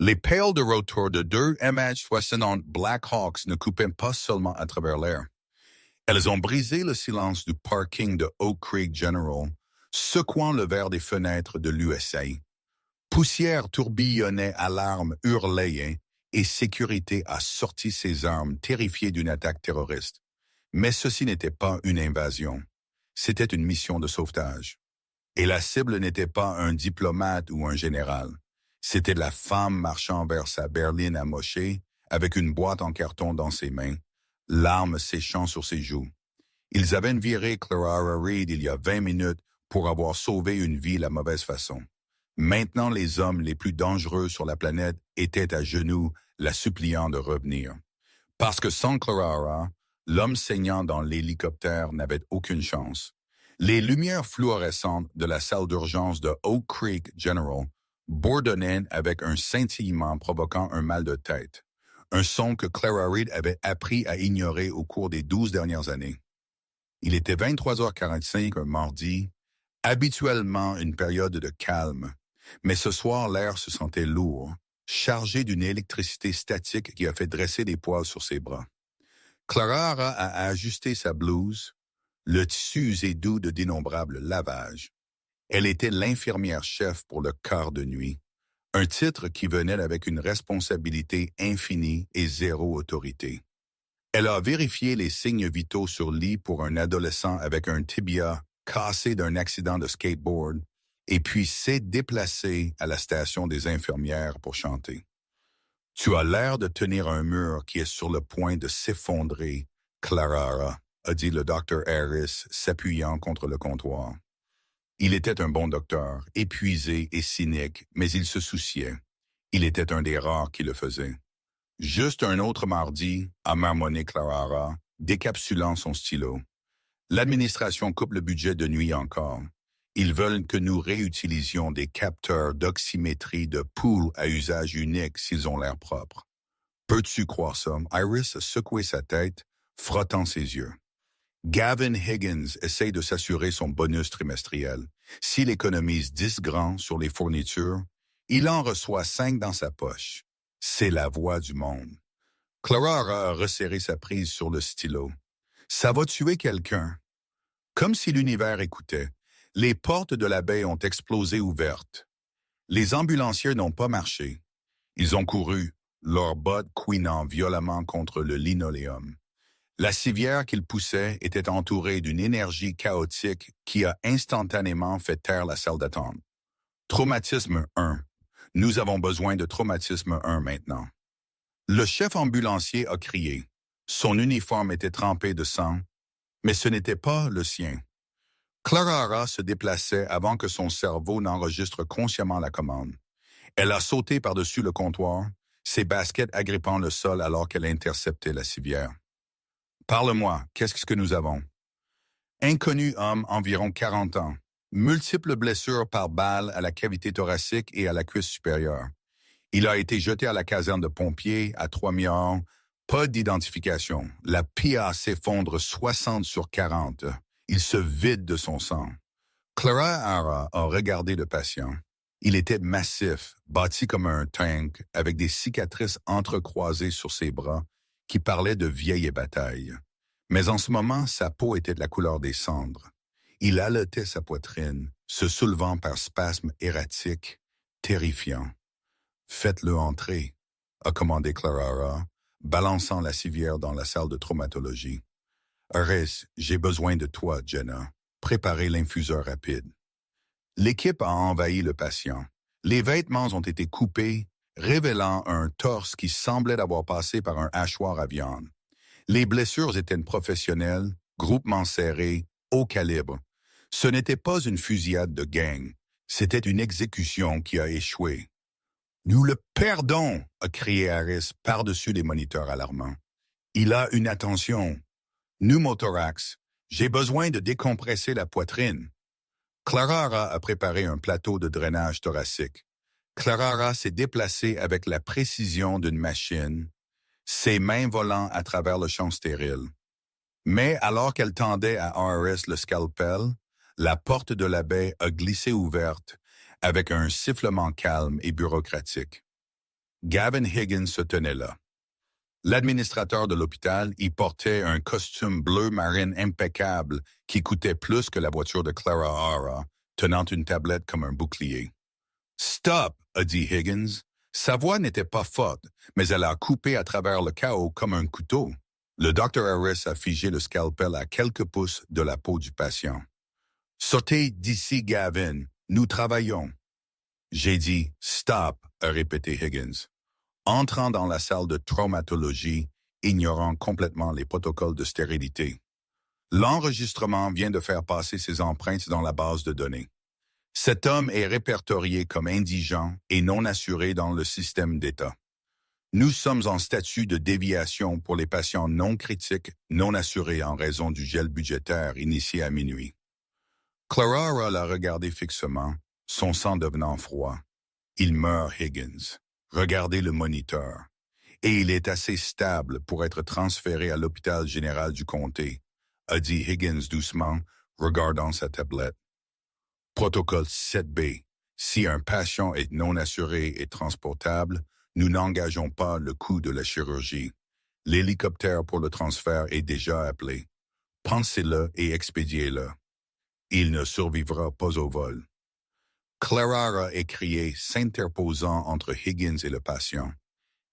Les pales de retour de deux MH-60 Black Hawks ne coupaient pas seulement à travers l'air. Elles ont brisé le silence du parking de Oak Creek General, secouant le verre des fenêtres de l'USA. Poussière tourbillonnait, alarme hurlait, et sécurité a sorti ses armes, terrifiée d'une attaque terroriste. Mais ceci n'était pas une invasion. C'était une mission de sauvetage. Et la cible n'était pas un diplomate ou un général. C'était la femme marchant vers sa berline amochée, avec une boîte en carton dans ses mains, larmes séchant sur ses joues. Ils avaient viré Clara Reed il y a 20 minutes pour avoir sauvé une vie la mauvaise façon. Maintenant, les hommes les plus dangereux sur la planète étaient à genoux, la suppliant de revenir. Parce que sans Clara, l'homme saignant dans l'hélicoptère n'avait aucune chance. Les lumières fluorescentes de la salle d'urgence de Oak Creek General bourdonnaient avec un scintillement provoquant un mal de tête, un son que Clara Reed avait appris à ignorer au cours des 12 dernières années. Il était 23h45 un mardi, habituellement une période de calme, mais ce soir l'air se sentait lourd, chargé d'une électricité statique qui a fait dresser des poils sur ses bras. Clara a ajusté sa blouse, le tissu usé doux de d'innombrables lavages. Elle était l'infirmière-chef pour le quart de nuit, un titre qui venait avec une responsabilité infinie et zéro autorité. Elle a vérifié les signes vitaux sur lit pour un adolescent avec un tibia cassé d'un accident de skateboard et puis s'est déplacée à la station des infirmières pour chanter. « Tu as l'air de tenir un mur qui est sur le point de s'effondrer, Clara », a dit le docteur Harris, s'appuyant contre le comptoir. Il était un bon docteur, épuisé et cynique, mais il se souciait. Il était un des rares qui le faisait. « Juste un autre mardi », a marmonné Clara, décapsulant son stylo. « L'administration coupe le budget de nuit encore. Ils veulent que nous réutilisions des capteurs d'oxymétrie de poules à usage unique s'ils ont l'air propres. » Peux-tu croire ça? Iris a secoué sa tête, frottant ses yeux. Gavin Higgins essaye de s'assurer son bonus trimestriel. S'il économise 10 grands sur les fournitures, il en reçoit 5 dans sa poche. C'est la voix du monde. Clara a resserré sa prise sur le stylo. Ça va tuer quelqu'un. Comme si l'univers écoutait, les portes de la baie ont explosé ouvertes. Les ambulanciers n'ont pas marché. Ils ont couru, leurs bottes couinant violemment contre le linoléum. La civière qu'ils poussaient était entourée d'une énergie chaotique qui a instantanément fait taire la salle d'attente. Traumatisme 1. Nous avons besoin de traumatisme 1 maintenant. Le chef ambulancier a crié. Son uniforme était trempé de sang, mais ce n'était pas le sien. Clara se déplaçait avant que son cerveau n'enregistre consciemment la commande. Elle a sauté par-dessus le comptoir, ses baskets agrippant le sol alors qu'elle interceptait la civière. « Parle-moi, qu'est-ce que nous avons? » Inconnu homme, environ 40 ans. Multiples blessures par balle à la cavité thoracique et à la cuisse supérieure. Il a été jeté à la caserne de pompiers à 3 milliards. Pas d'identification. La PA s'effondre 60 sur 40. Il se vide de son sang. Clara a regardé le patient. Il était massif, bâti comme un tank, avec des cicatrices entrecroisées sur ses bras qui parlaient de vieille bataille. Mais en ce moment, sa peau était de la couleur des cendres. Il haletait sa poitrine, se soulevant par spasmes erratiques, terrifiants. « Faites-le entrer », a commandé Clara, balançant la civière dans la salle de traumatologie. « Harris, j'ai besoin de toi, Jenna. Préparez l'infuseur rapide. » L'équipe a envahi le patient. Les vêtements ont été coupés, révélant un torse qui semblait avoir passé par un hachoir à viande. Les blessures étaient professionnelles, groupement serré, haut calibre. Ce n'était pas une fusillade de gang, c'était une exécution qui a échoué. « Nous le perdons !» a crié Harris par-dessus les moniteurs alarmants. « Il a une attention. Pneumothorax. J'ai besoin de décompresser la poitrine. » Clara a préparé un plateau de drainage thoracique. Clara s'est déplacée avec la précision d'une machine, ses mains volant à travers le champ stérile. Mais alors qu'elle tendait à Harris le scalpel, la porte de la baie a glissé ouverte avec un sifflement calme et bureaucratique. Gavin Higgins se tenait là. L'administrateur de l'hôpital y portait un costume bleu marine impeccable qui coûtait plus que la voiture de Clara Hara, tenant une tablette comme un bouclier. « Stop !» a dit Higgins. Sa voix n'était pas forte, mais elle a coupé à travers le chaos comme un couteau. Le Dr. Harris a figé le scalpel à quelques pouces de la peau du patient. « Sortez d'ici, Gavin. Nous travaillons. » J'ai dit « Stop !» a répété Higgins. Entrant dans la salle de traumatologie, ignorant complètement les protocoles de stérilité. L'enregistrement vient de faire passer ses empreintes dans la base de données. Cet homme est répertorié comme indigent et non assuré dans le système d'État. Nous sommes en statut de déviation pour les patients non critiques, non assurés en raison du gel budgétaire initié à minuit. Clara l'a regardé fixement, son sang devenant froid. Il meurt, Higgins. Regardez le moniteur. Et il est assez stable pour être transféré à l'hôpital général du comté, a dit Higgins doucement, regardant sa tablette. Protocole 7B. Si un patient est non assuré et transportable, nous n'engageons pas le coût de la chirurgie. L'hélicoptère pour le transfert est déjà appelé. Pensez-le et expédiez-le. Il ne survivra pas au vol. Clara a écrié, s'interposant entre Higgins et le patient.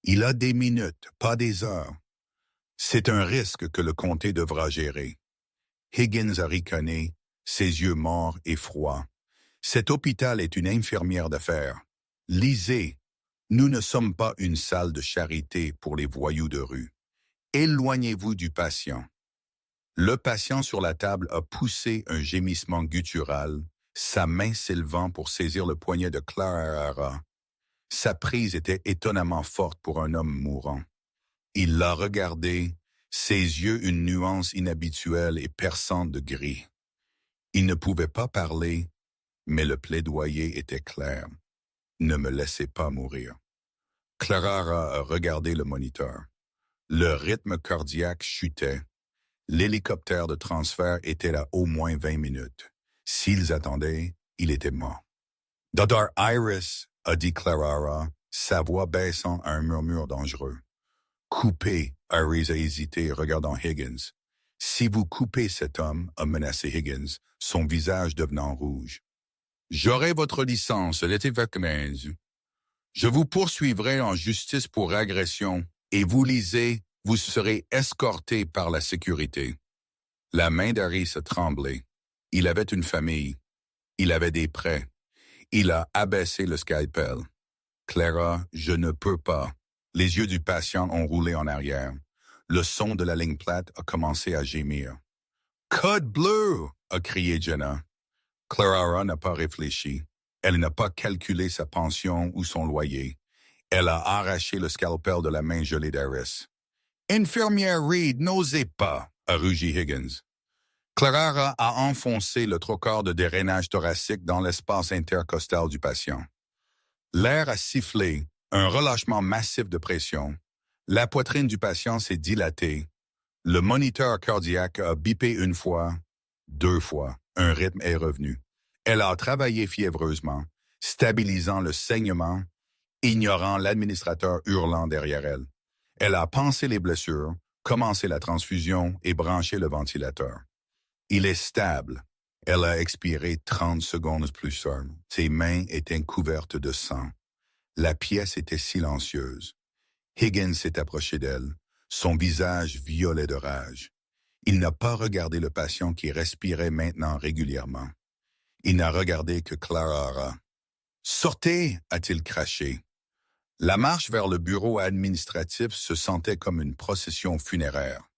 Il a des minutes, pas des heures. C'est un risque que le comté devra gérer. Higgins a ricané, ses yeux morts et froids. Cet hôpital est une infirmière d'affaires. Lisez, nous ne sommes pas une salle de charité pour les voyous de rue. Éloignez-vous du patient. Le patient sur la table a poussé un gémissement guttural, sa main s'élevant pour saisir le poignet de Clara. Sa prise était étonnamment forte pour un homme mourant. Il l'a regardé, ses yeux une nuance inhabituelle et perçante de gris. Il ne pouvait pas parler, mais le plaidoyer était clair. Ne me laissez pas mourir. Clara a regardé le moniteur. Le rythme cardiaque chutait. L'hélicoptère de transfert était à au moins 20 minutes. S'ils attendaient, il était mort. « Dr. Iris » a dit Clara, sa voix baissant à un murmure dangereux. « Coupez » Iris a hésité, regardant Higgins. « Si vous coupez cet homme » a menacé Higgins, son visage devenant rouge. « J'aurai votre licence l'été prochain. Je vous poursuivrai en justice pour agression et vous lisez, vous serez escorté par la sécurité. » La main d'Harris a tremblé. Il avait une famille. Il avait des prêts. Il a abaissé le scalpel. « Clara, je ne peux pas. » Les yeux du patient ont roulé en arrière. Le son de la ligne plate a commencé à gémir. « Code bleu !» a crié Jenna. Clara n'a pas réfléchi. Elle n'a pas calculé sa pension ou son loyer. Elle a arraché le scalpel de la main gelée d'Harris. « Infirmière Reed, n'osez pas !» a rugi Higgins. Clara a enfoncé le trocar de drainage thoracique dans l'espace intercostal du patient. L'air a sifflé, un relâchement massif de pression. La poitrine du patient s'est dilatée. Le moniteur cardiaque a bipé une fois, 2 fois. Un rythme est revenu. Elle a travaillé fiévreusement, stabilisant le saignement, ignorant l'administrateur hurlant derrière elle. Elle a pansé les blessures, commencé la transfusion et branché le ventilateur. Il est stable. Elle a expiré 30 secondes plus tard. Ses mains étaient couvertes de sang. La pièce était silencieuse. Higgins s'est approché d'elle, son visage violet de rage. Il n'a pas regardé le patient qui respirait maintenant régulièrement. Il n'a regardé que Clara. « Sortez !» a-t-il craché. La marche vers le bureau administratif se sentait comme une procession funéraire.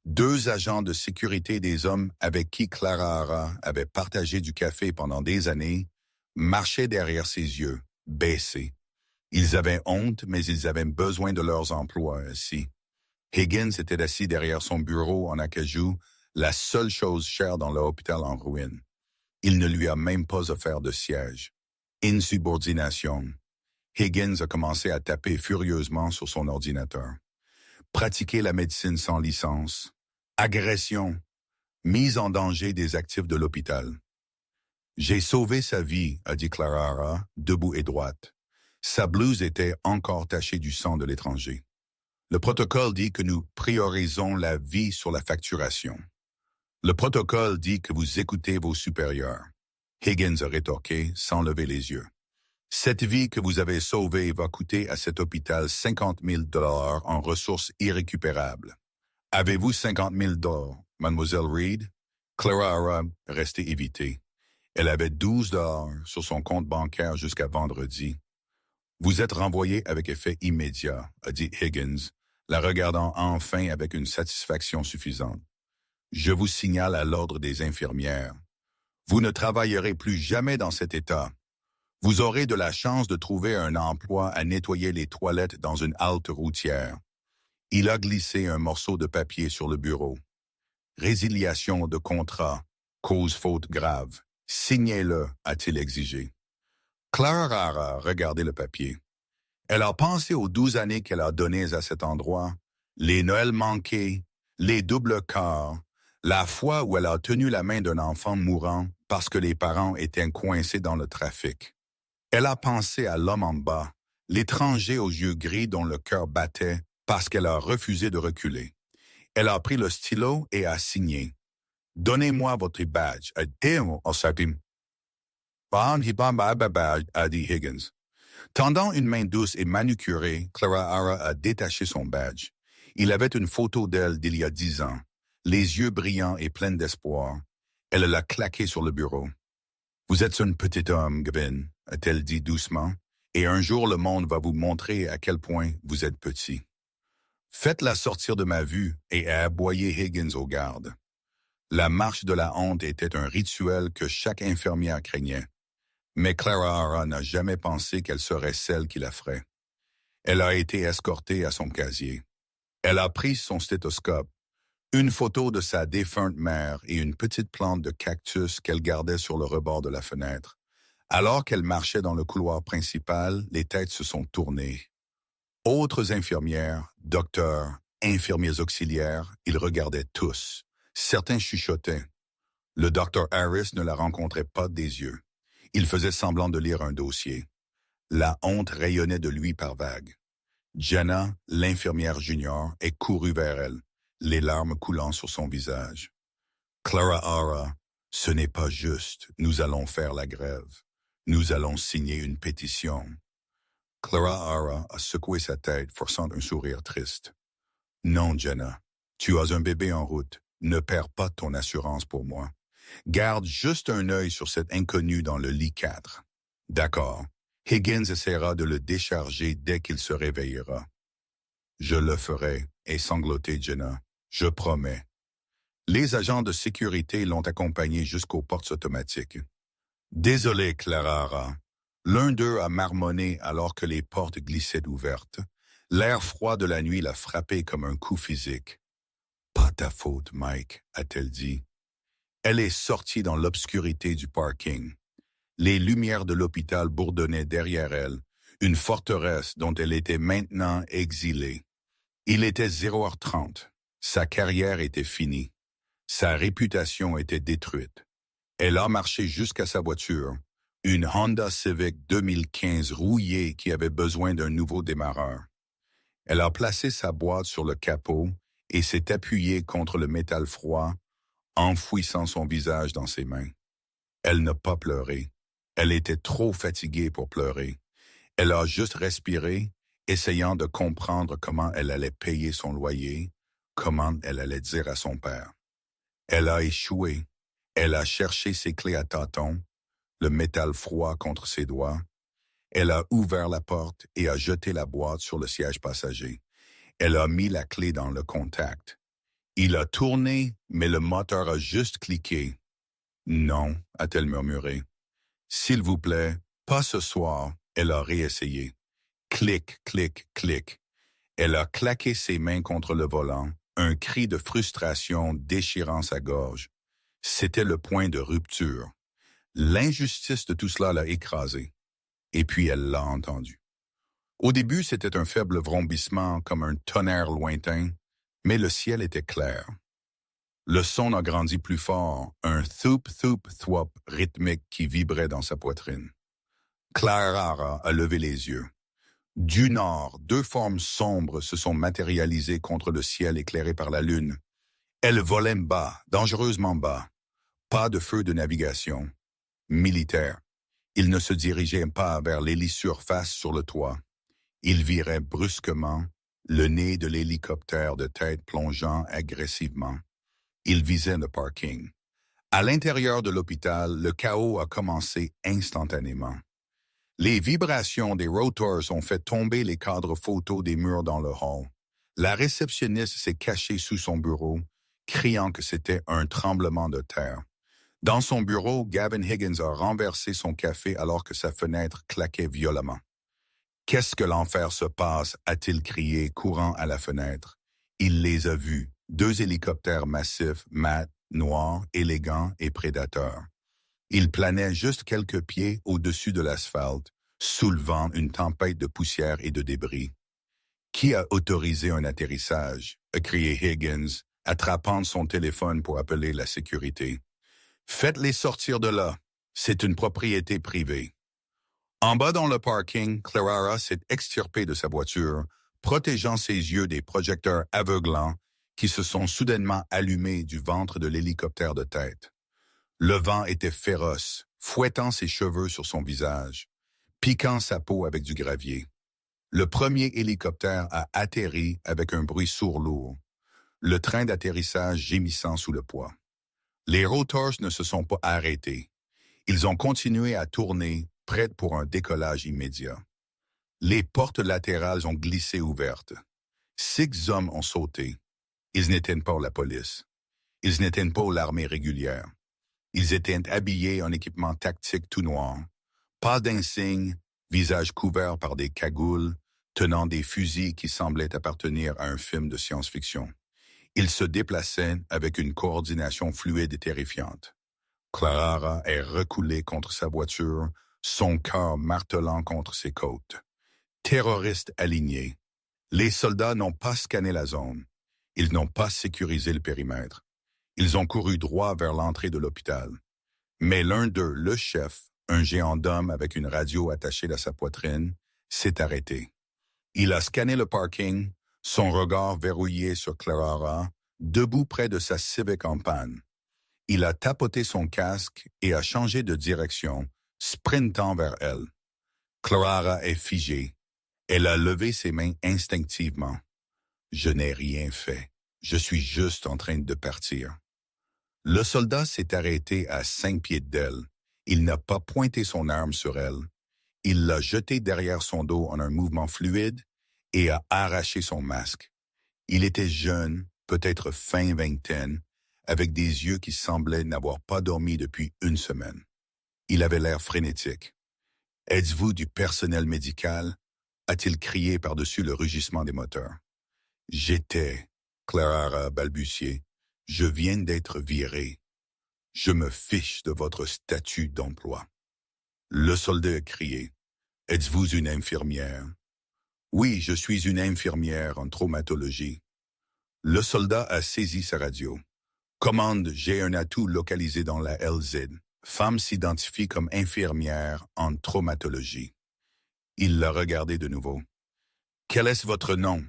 2 agents de sécurité des hommes avec qui Clara avait partagé du café pendant des années marchaient derrière ses yeux, baissés. Ils avaient honte, mais ils avaient besoin de leurs emplois aussi. Higgins était assis derrière son bureau en acajou, la seule chose chère dans l'hôpital en ruine. Il ne lui a même pas offert de siège. Insubordination. Higgins a commencé à taper furieusement sur son ordinateur. Pratiquer la médecine sans licence. Agression. Mise en danger des actifs de l'hôpital. « J'ai sauvé sa vie », a dit Clara, debout et droite. Sa blouse était encore tachée du sang de l'étranger. Le protocole dit que nous priorisons la vie sur la facturation. Le protocole dit que vous écoutez vos supérieurs. Higgins a rétorqué sans lever les yeux. Cette vie que vous avez sauvée va coûter à cet hôpital 50 000 $ en ressources irrécupérables. Avez-vous 50 000 $, Mademoiselle Reed? Clara Hara restait évitée. Elle avait 12 $ sur son compte bancaire jusqu'à vendredi. Vous êtes renvoyé avec effet immédiat, a dit Higgins, la regardant enfin avec une satisfaction suffisante. Je vous signale à l'ordre des infirmières. Vous ne travaillerez plus jamais dans cet état. Vous aurez de la chance de trouver un emploi à nettoyer les toilettes dans une halte routière. Il a glissé un morceau de papier sur le bureau. Résiliation de contrat, cause faute grave. Signez-le, a-t-il exigé. Clara Hara regardait le papier. Elle a pensé aux 12 années qu'elle a données à cet endroit, les Noëls manqués, les doubles quarts, la fois où elle a tenu la main d'un enfant mourant parce que les parents étaient coincés dans le trafic. Elle a pensé à l'homme en bas, l'étranger aux yeux gris dont le cœur battait parce qu'elle a refusé de reculer. Elle a pris le stylo et a signé. « Donnez-moi votre badge. » a dit Higgins. Tendant une main douce et manucurée, Clara Hara a détaché son badge. Il avait une photo d'elle d'il y a 10 ans, les yeux brillants et pleins d'espoir. Elle l'a claqué sur le bureau. « Vous êtes un petit homme, Gavin, a-t-elle dit doucement, et un jour le monde va vous montrer à quel point vous êtes petit. Faites-la sortir de ma vue et a aboyé Higgins aux gardes. La marche de la honte était un rituel que chaque infirmière craignait. Mais Clara Hara n'a jamais pensé qu'elle serait celle qui la ferait. Elle a été escortée à son casier. Elle a pris son stéthoscope, une photo de sa défunte mère et une petite plante de cactus qu'elle gardait sur le rebord de la fenêtre. Alors qu'elle marchait dans le couloir principal, les têtes se sont tournées. Autres infirmières, docteurs, infirmiers auxiliaires, ils regardaient tous. Certains chuchotaient. Le docteur Harris ne la rencontrait pas des yeux. Il faisait semblant de lire un dossier. La honte rayonnait de lui par vagues. Jenna, l'infirmière junior, est courue vers elle, les larmes coulant sur son visage. Clara Hara, ce n'est pas juste, nous allons faire la grève. Nous allons signer une pétition. Clara Hara a secoué sa tête, forçant un sourire triste. Non, Jenna, tu as un bébé en route. Ne perds pas ton assurance pour moi. Garde juste un œil sur cet inconnu dans le lit 4. D'accord. Higgins essaiera de le décharger dès qu'il se réveillera. Je le ferai, et sangloté Jenna. Je promets. Les agents de sécurité l'ont accompagné jusqu'aux portes automatiques. Désolé, Clara Hara. L'un d'eux a marmonné alors que les portes glissaient ouvertes. L'air froid de la nuit l'a frappé comme un coup physique. Pas ta faute, Mike, a-t-elle dit. Elle est sortie dans l'obscurité du parking. Les lumières de l'hôpital bourdonnaient derrière elle, une forteresse dont elle était maintenant exilée. Il était 0h30. Sa carrière était finie. Sa réputation était détruite. Elle a marché jusqu'à sa voiture, une Honda Civic 2015 rouillée qui avait besoin d'un nouveau démarreur. Elle a placé sa boîte sur le capot et s'est appuyée contre le métal froid, enfouissant son visage dans ses mains. Elle n'a pas pleuré. Elle était trop fatiguée pour pleurer. Elle a juste respiré, essayant de comprendre comment elle allait payer son loyer, comment elle allait dire à son père. Elle a échoué. Elle a cherché ses clés à tâtons, le métal froid contre ses doigts. Elle a ouvert la porte et a jeté la boîte sur le siège passager. Elle a mis la clé dans le contact. Il a tourné, mais le moteur a juste cliqué. « Non », a-t-elle murmuré. « S'il vous plaît, pas ce soir », elle a réessayé. Clic, clic, clic. Elle a claqué ses mains contre le volant, un cri de frustration déchirant sa gorge. C'était le point de rupture. L'injustice de tout cela l'a écrasée. Et puis elle l'a entendu. Au début, c'était un faible vrombissement comme un tonnerre lointain, mais le ciel était clair. Le son a grandi plus fort, un thoup, thoup, thwop rythmique qui vibrait dans sa poitrine. Clara a levé les yeux. Du nord, deux formes sombres se sont matérialisées contre le ciel éclairé par la lune. Elles volaient bas, dangereusement bas. Pas de feu de navigation. Militaire. Ils ne se dirigeaient pas vers l'hélisurface sur le toit. Ils viraient brusquement, le nez de l'hélicoptère de tête plongeant agressivement. Ils visaient le parking. À l'intérieur de l'hôpital, le chaos a commencé instantanément. Les vibrations des rotors ont fait tomber les cadres photos des murs dans le hall. La réceptionniste s'est cachée sous son bureau, criant que c'était un tremblement de terre. Dans son bureau, Gavin Higgins a renversé son café alors que sa fenêtre claquait violemment. « Qu'est-ce que l'enfer se passe » a-t-il crié, courant à la fenêtre. Il les a vus, deux hélicoptères massifs, mat, noirs, élégants et prédateurs. Ils planaient juste quelques pieds au-dessus de l'asphalte, soulevant une tempête de poussière et de débris. « Qui a autorisé un atterrissage » a crié Higgins, attrapant son téléphone pour appeler la sécurité. « Faites-les sortir de là. C'est une propriété privée. » En bas dans le parking, Clara s'est extirpée de sa voiture, protégeant ses yeux des projecteurs aveuglants qui se sont soudainement allumés du ventre de l'hélicoptère de tête. Le vent était féroce, fouettant ses cheveux sur son visage, piquant sa peau avec du gravier. Le premier hélicoptère a atterri avec un bruit sourd-lourd, le train d'atterrissage gémissant sous le poids. Les rotors ne se sont pas arrêtés. Ils ont continué à tourner, prêtes pour un décollage immédiat. Les portes latérales ont glissé ouvertes. 6 hommes ont sauté. Ils n'étaient pas la police. Ils n'étaient pas l'armée régulière. Ils étaient habillés en équipement tactique tout noir. Pas d'insignes, visages couverts par des cagoules, tenant des fusils qui semblaient appartenir à un film de science-fiction. Ils se déplaçaient avec une coordination fluide et terrifiante. Clara est reculée contre sa voiture, son cœur martelant contre ses côtes. Terroristes alignés. Les soldats n'ont pas scanné la zone. Ils n'ont pas sécurisé le périmètre. Ils ont couru droit vers l'entrée de l'hôpital. Mais l'un d'eux, le chef, un géant d'homme avec une radio attachée à sa poitrine, s'est arrêté. Il a scanné le parking, son regard verrouillé sur Clara, debout près de sa Civic en panne. Il a tapoté son casque et a changé de direction, sprintant vers elle. Clara est figée. Elle a levé ses mains instinctivement. « Je n'ai rien fait. Je suis juste en train de partir. » Le soldat s'est arrêté à 5 pieds d'elle. Il n'a pas pointé son arme sur elle. Il l'a jetée derrière son dos en un mouvement fluide et a arraché son masque. Il était jeune, peut-être fin vingtaine, avec des yeux qui semblaient n'avoir pas dormi depuis 1 semaine. Il avait l'air frénétique. « Êtes-vous du personnel médical ?» a-t-il crié par-dessus le rugissement des moteurs. « J'étais, » Clara a balbutié. « Je viens d'être viré. Je me fiche de votre statut d'emploi. » Le soldat a crié. « Êtes-vous une infirmière? » « Oui, je suis une infirmière en traumatologie. » Le soldat a saisi sa radio. « Commande, j'ai un atout localisé dans la LZ. Femme s'identifie comme infirmière en traumatologie. » Il l'a regardé de nouveau. « Quel est votre nom? »«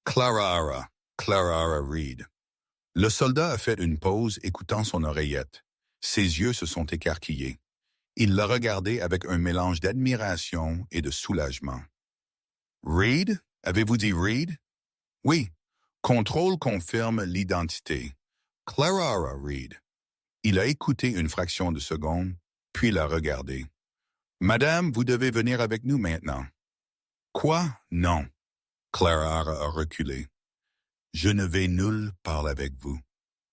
Clara Reed. » Le soldat a fait une pause écoutant son oreillette. Ses yeux se sont écarquillés. Il l'a regardé avec un mélange d'admiration et de soulagement. « Reed? Avez-vous dit Reed? »« Oui. Contrôle confirme l'identité. Clara Reed. » Il a écouté une fraction de seconde, puis l'a regardé. « Madame, vous devez venir avec nous maintenant. »« Quoi? Non. » Clara a reculé. « Je ne vais nulle part avec vous.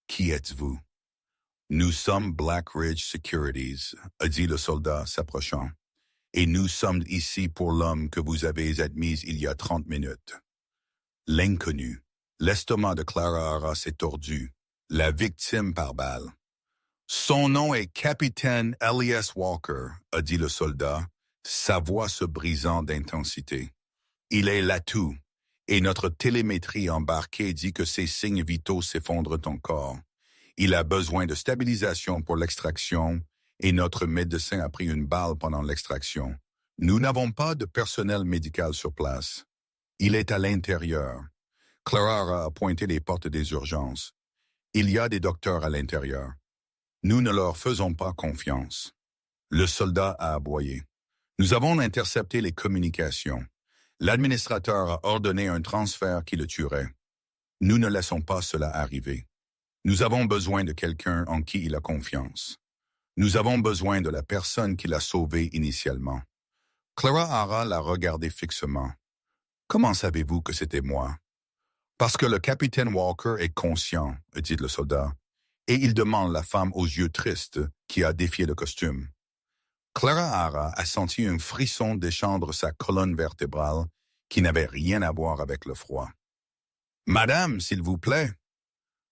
Qui êtes-vous? »« Nous sommes Black Ridge Securities, » a dit le soldat s'approchant. « Et nous sommes ici pour l'homme que vous avez admis il y a 30 minutes. » L'inconnu. L'estomac de Clara s'est tordu. La victime par balle. « Son nom est Capitaine Elias Walker, » a dit le soldat, sa voix se brisant d'intensité. « Il est l'atout, et notre télémétrie embarquée dit que ses signes vitaux s'effondrent encore. Il a besoin de stabilisation pour l'extraction et notre médecin a pris une balle pendant l'extraction. Nous n'avons pas de personnel médical sur place. Il est à l'intérieur. Clara a pointé les portes des urgences. Il y a des docteurs à l'intérieur. Nous ne leur faisons pas confiance. Le soldat a aboyé. Nous avons intercepté les communications. L'administrateur a ordonné un transfert qui le tuerait. Nous ne laissons pas cela arriver. Nous avons besoin de quelqu'un en qui il a confiance. Nous avons besoin de la personne qui l'a sauvé initialement. Clara Hara l'a regardé fixement. Comment savez-vous que c'était moi? Parce que le capitaine Walker est conscient, dit le soldat, et il demande la femme aux yeux tristes qui a défié le costume. Clara Hara a senti un frisson descendre sa colonne vertébrale qui n'avait rien à voir avec le froid. « Madame, s'il vous plaît. »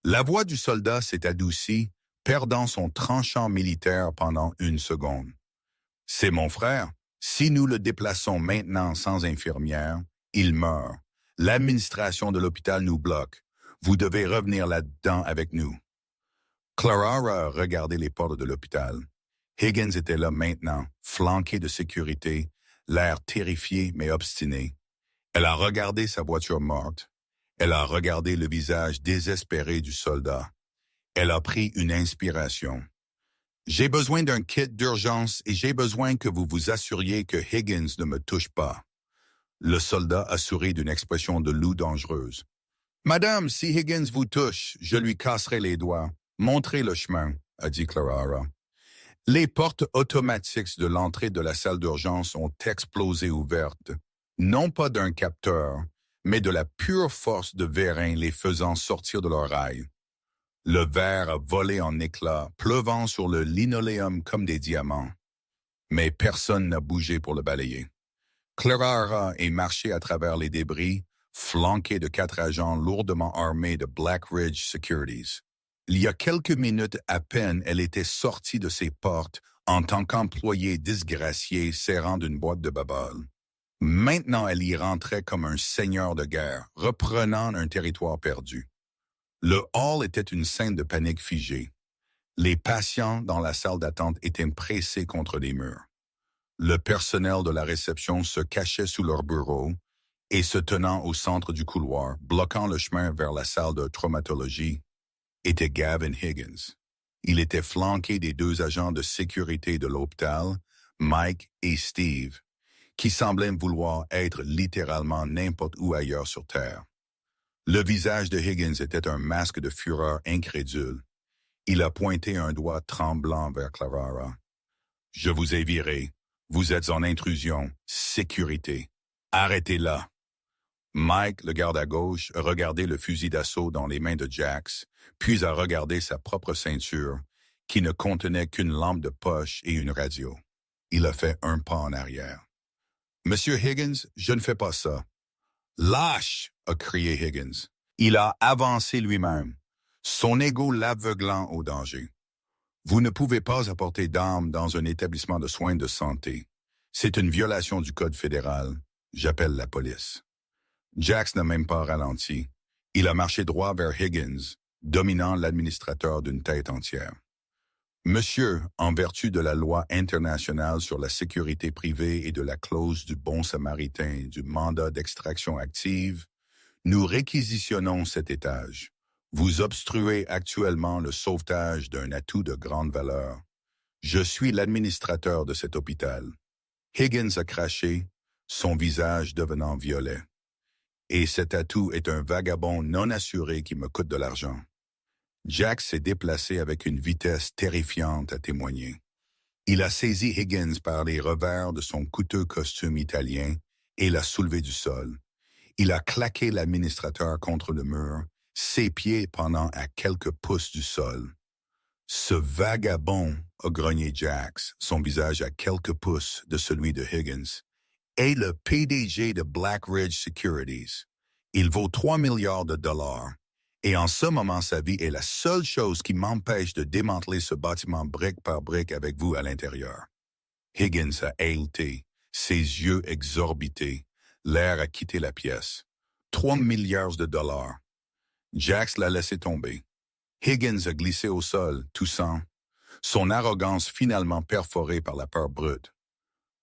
La voix du soldat s'est adoucie, perdant son tranchant militaire pendant une seconde. « C'est mon frère. Si nous le déplaçons maintenant sans infirmière, il meurt. L'administration de l'hôpital nous bloque. Vous devez revenir là-dedans avec nous. » Clara a regardé les portes de l'hôpital. Higgins était là maintenant, flanqué de sécurité, l'air terrifié mais obstiné. Elle a regardé sa voiture morte. Elle a regardé le visage désespéré du soldat. Elle a pris une inspiration. « J'ai besoin d'un kit d'urgence et j'ai besoin que vous vous assuriez que Higgins ne me touche pas. » Le soldat a souri d'une expression de loup dangereuse. « Madame, si Higgins vous touche, je lui casserai les doigts. Montrez le chemin, » a dit Clara. Les portes automatiques de l'entrée de la salle d'urgence ont explosé ouvertes, non pas d'un capteur, mais de la pure force de vérin les faisant sortir de leur rail. Le verre a volé en éclats, pleuvant sur le linoléum comme des diamants. Mais personne n'a bougé pour le balayer. Clara est marché à travers les débris, flanqué de 4 agents lourdement armés de Black Ridge Securities. Il y a quelques minutes à peine, elle était sortie de ses portes en tant qu'employée disgraciée serrant d'une boîte de babole. Maintenant, elle y rentrait comme un seigneur de guerre, reprenant un territoire perdu. Le hall était une scène de panique figée. Les patients dans la salle d'attente étaient pressés contre les murs. Le personnel de la réception se cachait sous leur bureau et se tenant au centre du couloir, bloquant le chemin vers la salle de traumatologie, était Gavin Higgins. Il était flanqué des 2 agents de sécurité de l'hôpital, Mike et Steve, qui semblaient vouloir être littéralement n'importe où ailleurs sur Terre. Le visage de Higgins était un masque de fureur incrédule. Il a pointé un doigt tremblant vers Clara. « Je vous ai viré. Vous êtes en intrusion. Sécurité. Arrêtez-la. » Mike, le garde à gauche, a regardé le fusil d'assaut dans les mains de Jax, puis a regardé sa propre ceinture, qui ne contenait qu'une lampe de poche et une radio. Il a fait un pas en arrière. « Monsieur Higgins, je ne fais pas ça. »« Lâche !» a crié Higgins. Il a avancé lui-même, son ego l'aveuglant au danger. « Vous ne pouvez pas apporter d'armes dans un établissement de soins de santé. C'est une violation du code fédéral. J'appelle la police. » Jax n'a même pas ralenti. Il a marché droit vers Higgins, dominant l'administrateur d'une tête entière. « Monsieur, en vertu de la loi internationale sur la sécurité privée et de la clause du bon samaritain du mandat d'extraction active, nous réquisitionnons cet étage. Vous obstruez actuellement le sauvetage d'un atout de grande valeur. Je suis l'administrateur de cet hôpital. » Higgins a craché, son visage devenant violet. « Et cet atout est un vagabond non assuré qui me coûte de l'argent. » Jax s'est déplacé avec une vitesse terrifiante à témoigner. Il a saisi Higgins par les revers de son coûteux costume italien et l'a soulevé du sol. Il a claqué l'administrateur contre le mur, ses pieds pendant à quelques pouces du sol. « Ce vagabond, » a grogné Jax, son visage à quelques pouces de celui de Higgins, est le PDG de Black Ridge Securities. Il vaut 3 milliards de dollars. Et en ce moment, sa vie est la seule chose qui m'empêche de démanteler ce bâtiment brique par brique avec vous à l'intérieur. » Higgins a haleté, ses yeux exorbités. L'air a quitté la pièce. 3 milliards de dollars. Jax l'a laissé tomber. Higgins a glissé au sol, toussant. son arrogance finalement perforée par la peur brute.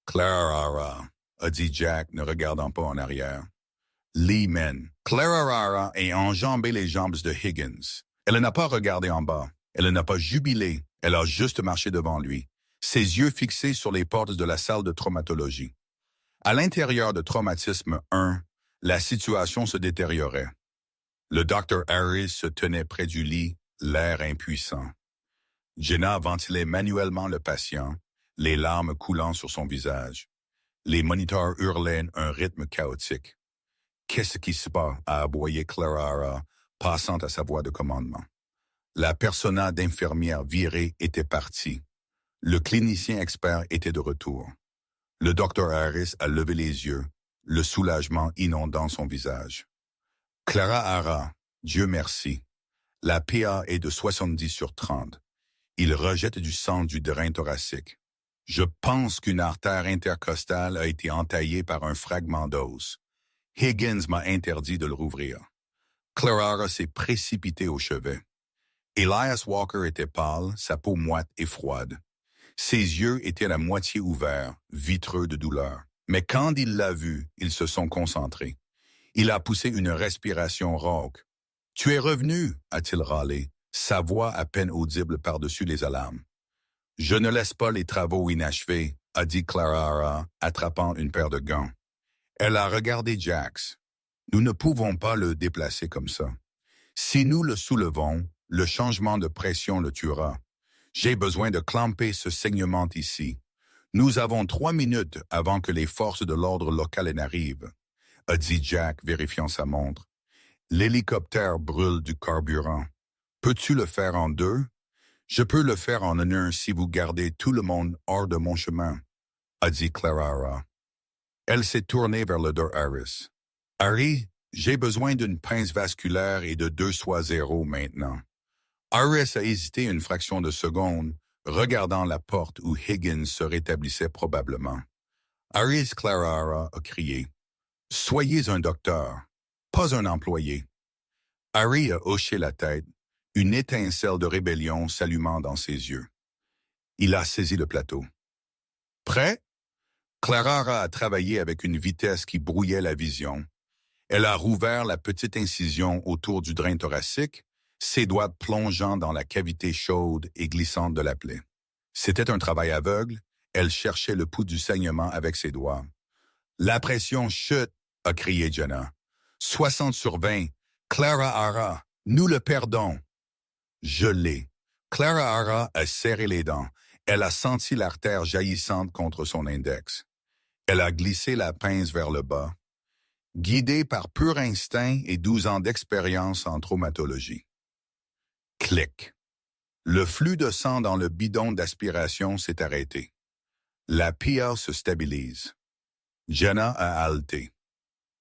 Clara, a dit Jack, ne regardant pas en arrière. Lee mène. Clara a enjambé les jambes de Higgins. Elle n'a pas regardé en bas. Elle n'a pas jubilé. Elle a juste marché devant lui, ses yeux fixés sur les portes de la salle de traumatologie. À l'intérieur de traumatisme 1, la situation se détériorait. Le docteur Harris se tenait près du lit, l'air impuissant. Jenna ventilait manuellement le patient, les larmes coulant sur son visage. Les moniteurs hurlaient un rythme chaotique. « Qu'est-ce qui se passe » a aboyé Clara, passant à sa voix de commandement. La persona d'infirmière virée était partie. Le clinicien expert était de retour. Le docteur Harris a levé les yeux, le soulagement inondant son visage. Clara, Dieu merci. La PA est de 70/30. Il rejette du sang du drain thoracique. Je pense qu'une artère intercostale a été entaillée par un fragment d'os. Higgins m'a interdit de le rouvrir. Clara s'est précipitée au chevet. Elias Walker était pâle, sa peau moite et froide. Ses yeux étaient à moitié ouverts, vitreux de douleur. Mais quand il l'a vu, ils se sont concentrés. Il a poussé une respiration rauque. « Tu es revenu » a-t-il râlé, sa voix à peine audible par-dessus les alarmes. « Je ne laisse pas les travaux inachevés » a dit Clara, attrapant une paire de gants. Elle a regardé Jax. « Nous ne pouvons pas le déplacer comme ça. Si nous le soulevons, le changement de pression le tuera. J'ai besoin de clamper ce saignement ici. Nous avons 3 minutes avant que les forces de l'ordre local n'arrivent, » a dit Jack, vérifiant sa montre. « L'hélicoptère brûle du carburant. Peux-tu le faire en 2? Je peux le faire en 1 si vous gardez tout le monde hors de mon chemin, » a dit Clara. Elle s'est tournée vers le Dr. Harris. « Harry, j'ai besoin d'une pince vasculaire et de 2-0 maintenant. » Harris a hésité une fraction de seconde, regardant la porte où Higgins se rétablissait probablement. Harris Clara a crié. « Soyez un docteur, pas un employé. » Harry a hoché la tête, une étincelle de rébellion s'allumant dans ses yeux. Il a saisi le plateau. « Prêt? » Clara a travaillé avec une vitesse qui brouillait la vision. Elle a rouvert la petite incision autour du drain thoracique, ses doigts plongeant dans la cavité chaude et glissante de la plaie. C'était un travail aveugle, elle cherchait le pouls du saignement avec ses doigts. « La pression chute » a crié Jenna. « 60/20, Clara, nous le perdons. » Je l'ai. Clara a serré les dents. Elle a senti l'artère jaillissante contre son index. Elle a glissé la pince vers le bas, guidée par pur instinct et 12 ans d'expérience en traumatologie. Clic. Le flux de sang dans le bidon d'aspiration s'est arrêté. La PA se stabilise. Jenna a halté.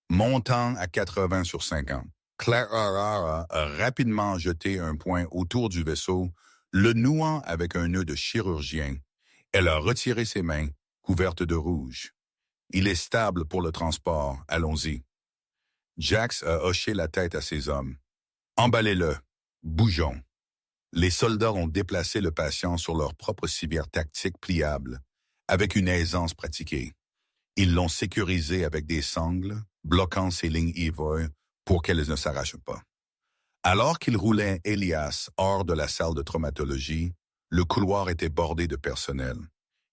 Montant à 80/50. Clara a rapidement jeté un poing autour du vaisseau, le nouant avec un nœud de chirurgien. Elle a retiré ses mains, couvertes de rouge. Il est stable pour le transport, allons-y. Jax a hoché la tête à ses hommes. Emballez-le. Bougeons. Les soldats ont déplacé le patient sur leur propre civière tactique pliable, avec une aisance pratiquée. Ils l'ont sécurisé avec des sangles, bloquant ses lignes ivoires pour qu'elles ne s'arrachent pas. Alors qu'ils roulaient Elias hors de la salle de traumatologie, le couloir était bordé de personnel.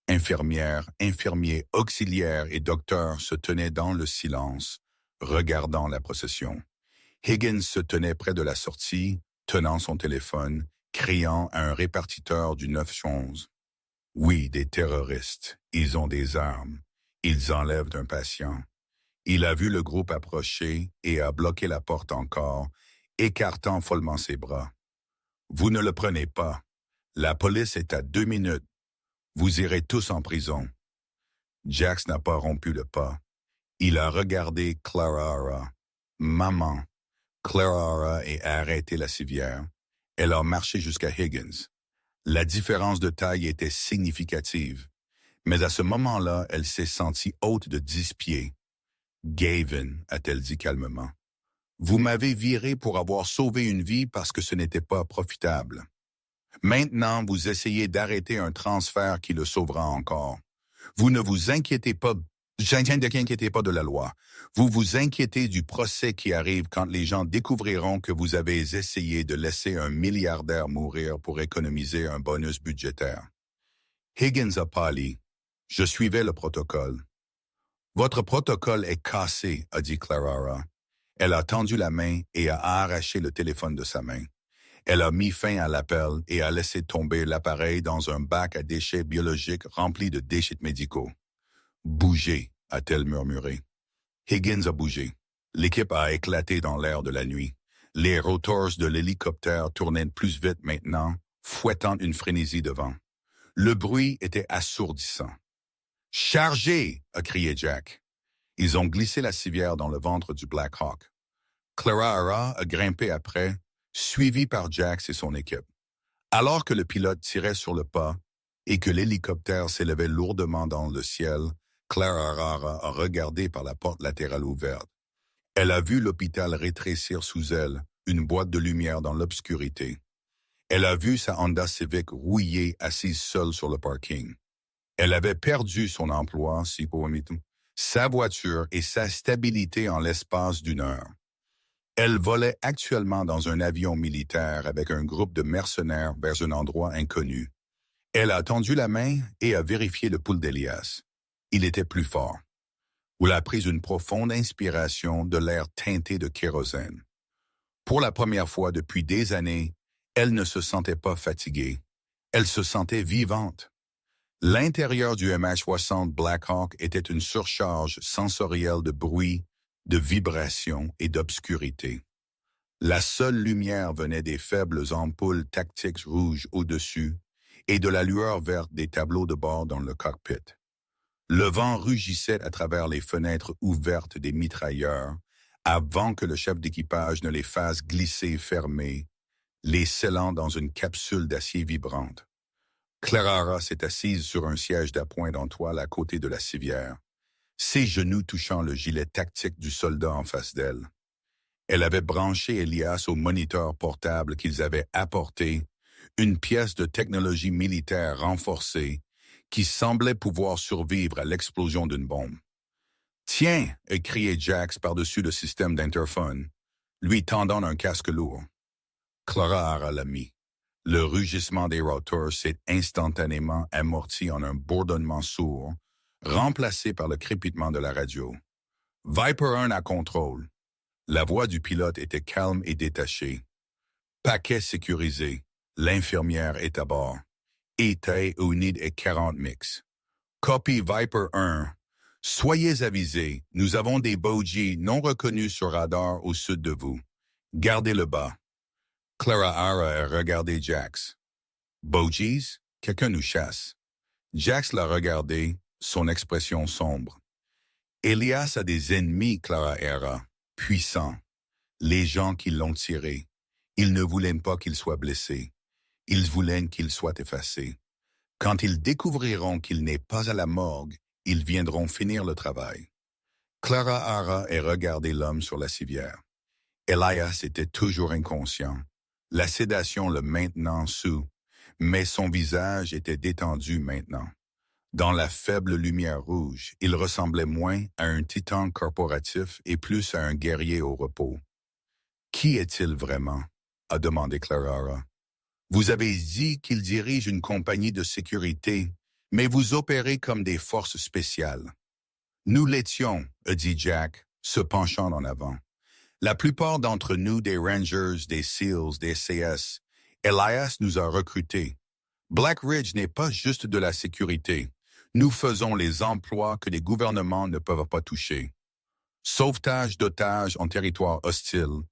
Infirmières, infirmiers, auxiliaires et docteurs se tenaient dans le silence, regardant la procession. Higgins se tenait près de la sortie, tenant son téléphone, criant à un répartiteur du 911. Oui, des terroristes. Ils ont des armes. Ils enlèvent un patient. Il a vu le groupe approcher et a bloqué la porte encore, écartant follement ses bras. Vous ne le prenez pas. La police est à 2 minutes. Vous irez tous en prison. Jax n'a pas rompu le pas. Il a regardé Clara. Maman. Clara a arrêté la civière. Elle a marché jusqu'à Higgins. La différence de taille était significative. Mais à ce moment-là, elle s'est sentie haute de 10 pieds. « Gavin », a-t-elle dit calmement, « vous m'avez viré pour avoir sauvé une vie parce que ce n'était pas profitable. Maintenant, vous essayez d'arrêter un transfert qui le sauvera encore. Vous ne vous inquiétez pas, inquiétez pas de la loi. Vous vous inquiétez du procès qui arrive quand les gens découvriront que vous avez essayé de laisser un milliardaire mourir pour économiser un bonus budgétaire. Higgins a pâli. Je suivais le protocole. Votre protocole est cassé, a dit Clarara. Elle a tendu la main et a arraché le téléphone de sa main. Elle a mis fin à l'appel et a laissé tomber l'appareil dans un bac à déchets biologiques rempli de déchets médicaux. Bougez, a-t-elle murmuré. Higgins a bougé. L'équipe a éclaté dans l'air de la nuit. Les rotors de l'hélicoptère tournaient plus vite maintenant, fouettant une frénésie de vent. Le bruit était assourdissant. « Chargez !» a crié Jack. Ils ont glissé la civière dans le ventre du Black Hawk. Clarara a grimpé après, suivi par Jax et son équipe. Alors que le pilote tirait sur le pas et que l'hélicoptère s'élevait lourdement dans le ciel, Clarara a regardé par la porte latérale ouverte. Elle a vu l'hôpital rétrécir sous elle, une boîte de lumière dans l'obscurité. Elle a vu sa Honda Civic rouillée assise seule sur le parking. Elle avait perdu son emploi, sa voiture et sa stabilité en l'espace d'une heure. Elle volait actuellement dans un avion militaire avec un groupe de mercenaires vers un endroit inconnu. Elle a tendu la main et a vérifié le pouls d'Elias. Il était plus fort. Elle a pris une profonde inspiration de l'air teinté de kérosène. Pour la première fois depuis des années, elle ne se sentait pas fatiguée. Elle se sentait vivante. L'intérieur du MH-60 Black Hawk était une surcharge sensorielle de bruit, de vibrations et d'obscurité. La seule lumière venait des faibles ampoules tactiques rouges au-dessus et de la lueur verte des tableaux de bord dans le cockpit. Le vent rugissait à travers les fenêtres ouvertes des mitrailleurs avant que le chef d'équipage ne les fasse glisser fermés, les scellant dans une capsule d'acier vibrante. Clarara s'est assise sur un siège d'appoint en toile à côté de la civière, ses genoux touchant le gilet tactique du soldat en face d'elle. Elle avait branché Elias au moniteur portable qu'ils avaient apporté, une pièce de technologie militaire renforcée qui semblait pouvoir survivre à l'explosion d'une bombe. « Tiens !» a crié Jax par-dessus le système d'interphone, lui tendant un casque lourd. Clarara l'a mis. Le rugissement des rotors s'est instantanément amorti en un bourdonnement sourd, remplacé par le crépitement de la radio. « Viper 1 à contrôle. » La voix du pilote était calme et détachée. « Paquet sécurisé. L'infirmière est à bord. État unide et 40 mix. Copy Viper 1. Soyez avisés, nous avons des bogies non reconnus sur radar au sud de vous. Gardez le bas. » Clarara a regardé Jax. « Bogies? Quelqu'un nous chasse. » Jax l'a regardé, son expression sombre. « Elias a des ennemis, Clarara, puissants. Les gens qui l'ont tiré. Ils ne voulaient pas qu'il soit blessé. Ils voulaient qu'il soit effacé. Quand ils découvriront qu'il n'est pas à la morgue, ils viendront finir le travail. » Clarara a regardé l'homme sur la civière. Elias était toujours inconscient. La sédation le maintenant sous, mais son visage était détendu maintenant. Dans la faible lumière rouge, il ressemblait moins à un titan corporatif et plus à un guerrier au repos. « Qui est-il vraiment ?» a demandé Clarara. « Vous avez dit qu'il dirige une compagnie de sécurité, mais vous opérez comme des forces spéciales. »« Nous l'étions, » a dit Jack, se penchant en avant. « La plupart d'entre nous, des Rangers, des SEALs, des CS, Elias nous a recrutés. Black Ridge n'est pas juste de la sécurité. Nous faisons les emplois que les gouvernements ne peuvent pas toucher. Sauvetage d'otages en territoire hostile,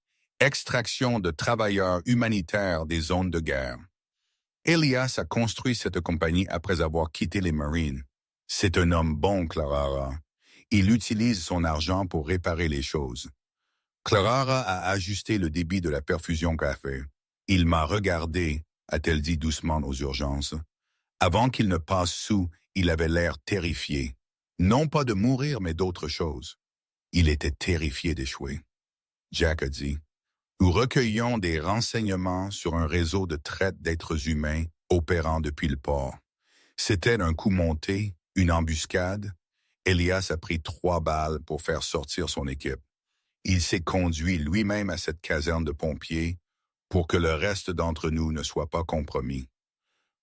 extraction de travailleurs humanitaires des zones de guerre. Elias a construit cette compagnie après avoir quitté les Marines. C'est un homme bon, Clarara. Il utilise son argent pour réparer les choses. » Clarara a ajusté le débit de la perfusion café. « Il m'a regardé, » a-t-elle dit doucement aux urgences. Avant qu'il ne passe sous, il avait l'air terrifié. Non pas de mourir, mais d'autre chose. Il était terrifié d'échouer. Jack a dit, Nous recueillons des renseignements sur un réseau de traite d'êtres humains opérant depuis le port. C'était un coup monté, une embuscade. Elias a pris 3 balles pour faire sortir son équipe. Il s'est conduit lui-même à cette caserne de pompiers pour que le reste d'entre nous ne soit pas compromis.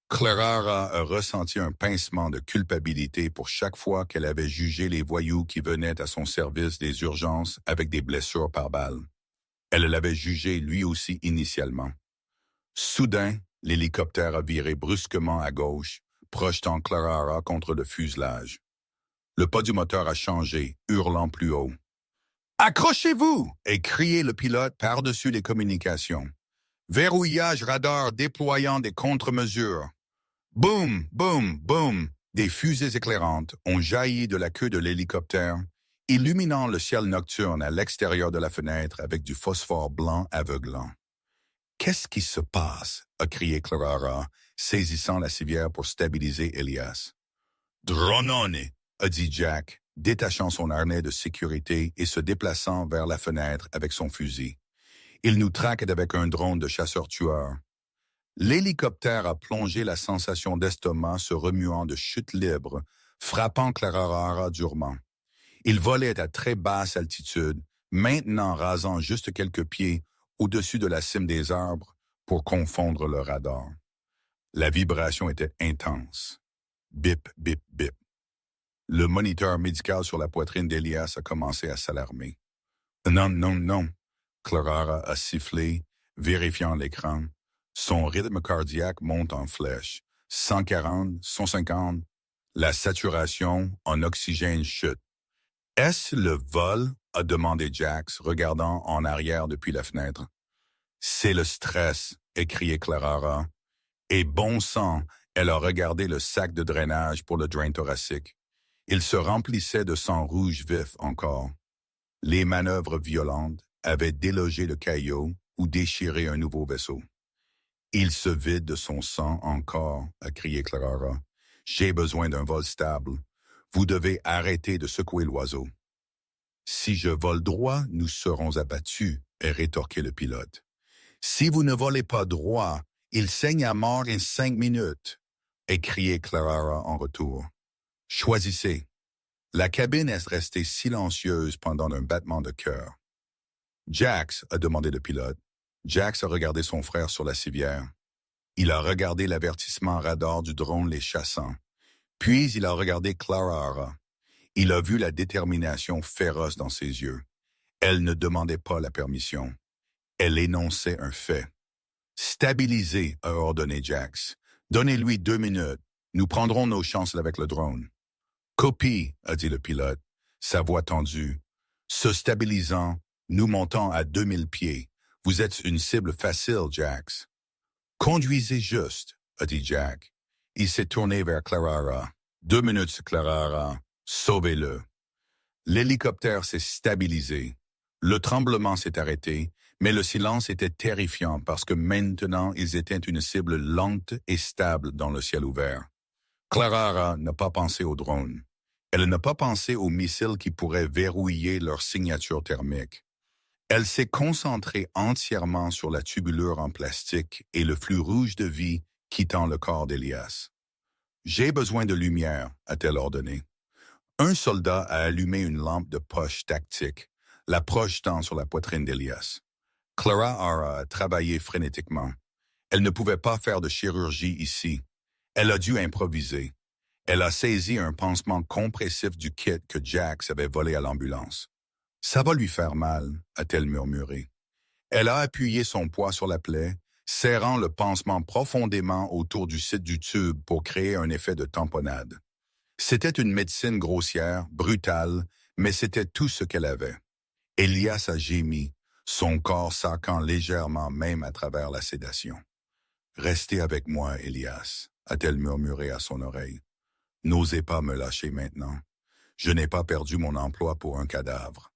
Clara a ressenti un pincement de culpabilité pour chaque fois qu'elle avait jugé les voyous qui venaient à son service des urgences avec des blessures par balle. Elle l'avait jugé lui aussi initialement. Soudain, l'hélicoptère a viré brusquement à gauche, projetant Clara contre le fuselage. Le pas du moteur a changé, hurlant plus haut. « Accrochez-vous !» et crié le pilote par-dessus les communications. Verrouillage radar déployant des contre-mesures. Boum, boum, boum! Des fusées éclairantes ont jailli de la queue de l'hélicoptère, illuminant le ciel nocturne à l'extérieur de la fenêtre avec du phosphore blanc aveuglant. « Qu'est-ce qui se passe? » a crié Clara, saisissant la civière pour stabiliser Elias. « Dronone! » a dit Jack, détachant son harnais de sécurité et se déplaçant vers la fenêtre avec son fusil. Il nous traque avec un drone de chasseur-tueur. L'hélicoptère a plongé la sensation d'estomac se remuant de chute libre, frappant Clara durement. Il volait à très basse altitude, maintenant rasant juste quelques pieds au-dessus de la cime des arbres pour confondre le radar. La vibration était intense. Bip, bip, bip. Le moniteur médical sur la poitrine d'Elias a commencé à s'alarmer. Non, non, non. Clara a sifflé, vérifiant l'écran. Son rythme cardiaque monte en flèche. 140, 150. La saturation en oxygène chute. « Est-ce le vol? » a demandé Jax, regardant en arrière depuis la fenêtre. « C'est le stress, » a crié Clara. Et bon sang, elle a regardé le sac de drainage pour le drain thoracique. Il se remplissait de sang rouge vif encore. Les manœuvres violentes avaient délogé le caillot ou déchiré un nouveau vaisseau. « Il se vide de son sang encore, » a crié Clara. « J'ai besoin d'un vol stable. Vous devez arrêter de secouer l'oiseau. »« Si je vole droit, nous serons abattus, » a rétorqué le pilote. « Si vous ne volez pas droit, il saigne à mort en 5 minutes, » a crié Clara en retour. « Choisissez. » La cabine est restée silencieuse pendant un battement de cœur. « Jax, » a demandé le pilote. Jax a regardé son frère sur la civière. Il a regardé l'avertissement radar du drone les chassant. Puis il a regardé Clara. Il a vu la détermination féroce dans ses yeux. Elle ne demandait pas la permission. Elle énonçait un fait. « Stabilisez, » a ordonné Jax. « Donnez-lui 2 minutes. Nous prendrons nos chances avec le drone. »« Copie, » a dit le pilote, sa voix tendue. « Se stabilisant, nous montons à 2000 pieds. Vous êtes une cible facile, Jax. »« Conduisez juste, » a dit Jack. Il s'est tourné vers Clara. « 2 minutes, Clara. Sauvez-le. » L'hélicoptère s'est stabilisé. Le tremblement s'est arrêté, mais le silence était terrifiant parce que maintenant ils étaient une cible lente et stable dans le ciel ouvert. Clara n'a pas pensé au drone. Elle n'a pas pensé aux missiles qui pourraient verrouiller leur signature thermique. Elle s'est concentrée entièrement sur la tubulure en plastique et le flux rouge de vie quittant le corps d'Elias. « J'ai besoin de lumière, » a-t-elle ordonné. Un soldat a allumé une lampe de poche tactique, la projetant sur la poitrine d'Elias. Clara a travaillé frénétiquement. Elle ne pouvait pas faire de chirurgie ici. Elle a dû improviser. Elle a saisi un pansement compressif du kit que Jax avait volé à l'ambulance. « Ça va lui faire mal, » a-t-elle murmuré. Elle a appuyé son poids sur la plaie, serrant le pansement profondément autour du site du tube pour créer un effet de tamponnade. C'était une médecine grossière, brutale, mais c'était tout ce qu'elle avait. Elias a gémi, son corps saquant légèrement même à travers la sédation. « Restez avec moi, Elias, » a-t-elle murmuré à son oreille. « N'osez pas me lâcher maintenant. Je n'ai pas perdu mon emploi pour un cadavre. »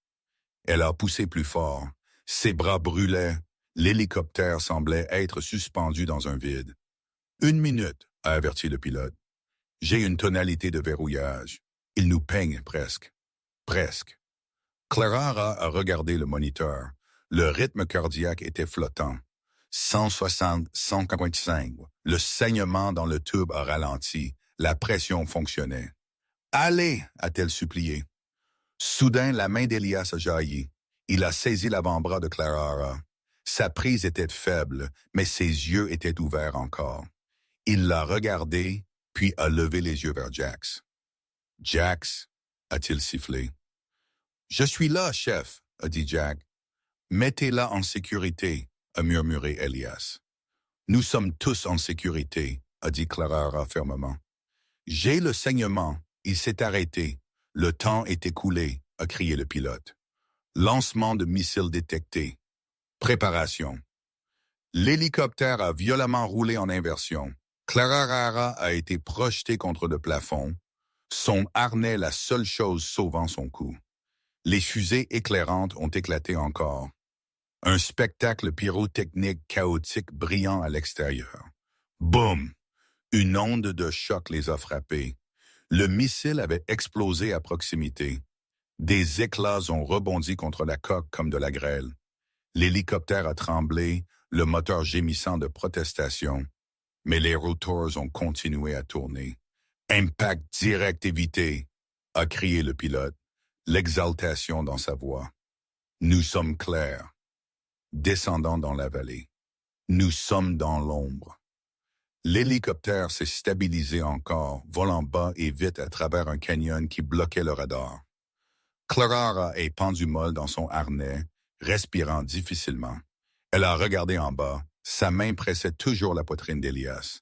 Elle a poussé plus fort. Ses bras brûlaient. L'hélicoptère semblait être suspendu dans un vide. « 1 minute, » a averti le pilote. « J'ai une tonalité de verrouillage. Il nous peigne presque. » Presque. Clara a regardé le moniteur. Le rythme cardiaque était flottant. 160, 155. Le saignement dans le tube a ralenti. La pression fonctionnait. « Allez !» a-t-elle supplié. Soudain, la main d'Elias a jailli. Il a saisi l'avant-bras de Clara. Sa prise était faible, mais ses yeux étaient ouverts encore. Il l'a regardé, puis a levé les yeux vers Jax. « Jax » a-t-il sifflé. « Je suis là, chef » a dit Jack. « Mettez-la en sécurité » a murmuré Elias. « Nous sommes tous en sécurité » a dit Clara fermement. « J'ai le saignement. Il s'est arrêté. Le temps est écoulé » a crié le pilote. Lancement de missiles détecté. Préparation. L'hélicoptère a violemment roulé en inversion. Clara a été projetée contre le plafond. Son harnais la seule chose sauvant son cou. Les fusées éclairantes ont éclaté encore. Un spectacle pyrotechnique chaotique brillant à l'extérieur. Boum! Une onde de choc les a frappés. Le missile avait explosé à proximité. Des éclats ont rebondi contre la coque comme de la grêle. L'hélicoptère a tremblé, le moteur gémissant de protestation. Mais les rotors ont continué à tourner. « Impact direct évité !» a crié le pilote, l'exaltation dans sa voix. « Nous sommes clairs. » Descendant dans la vallée. Nous sommes dans l'ombre. L'hélicoptère s'est stabilisé encore, volant bas et vite à travers un canyon qui bloquait le radar. Clara est pendue molle dans son harnais, respirant difficilement. Elle a regardé en bas. Sa main pressait toujours la poitrine d'Elias.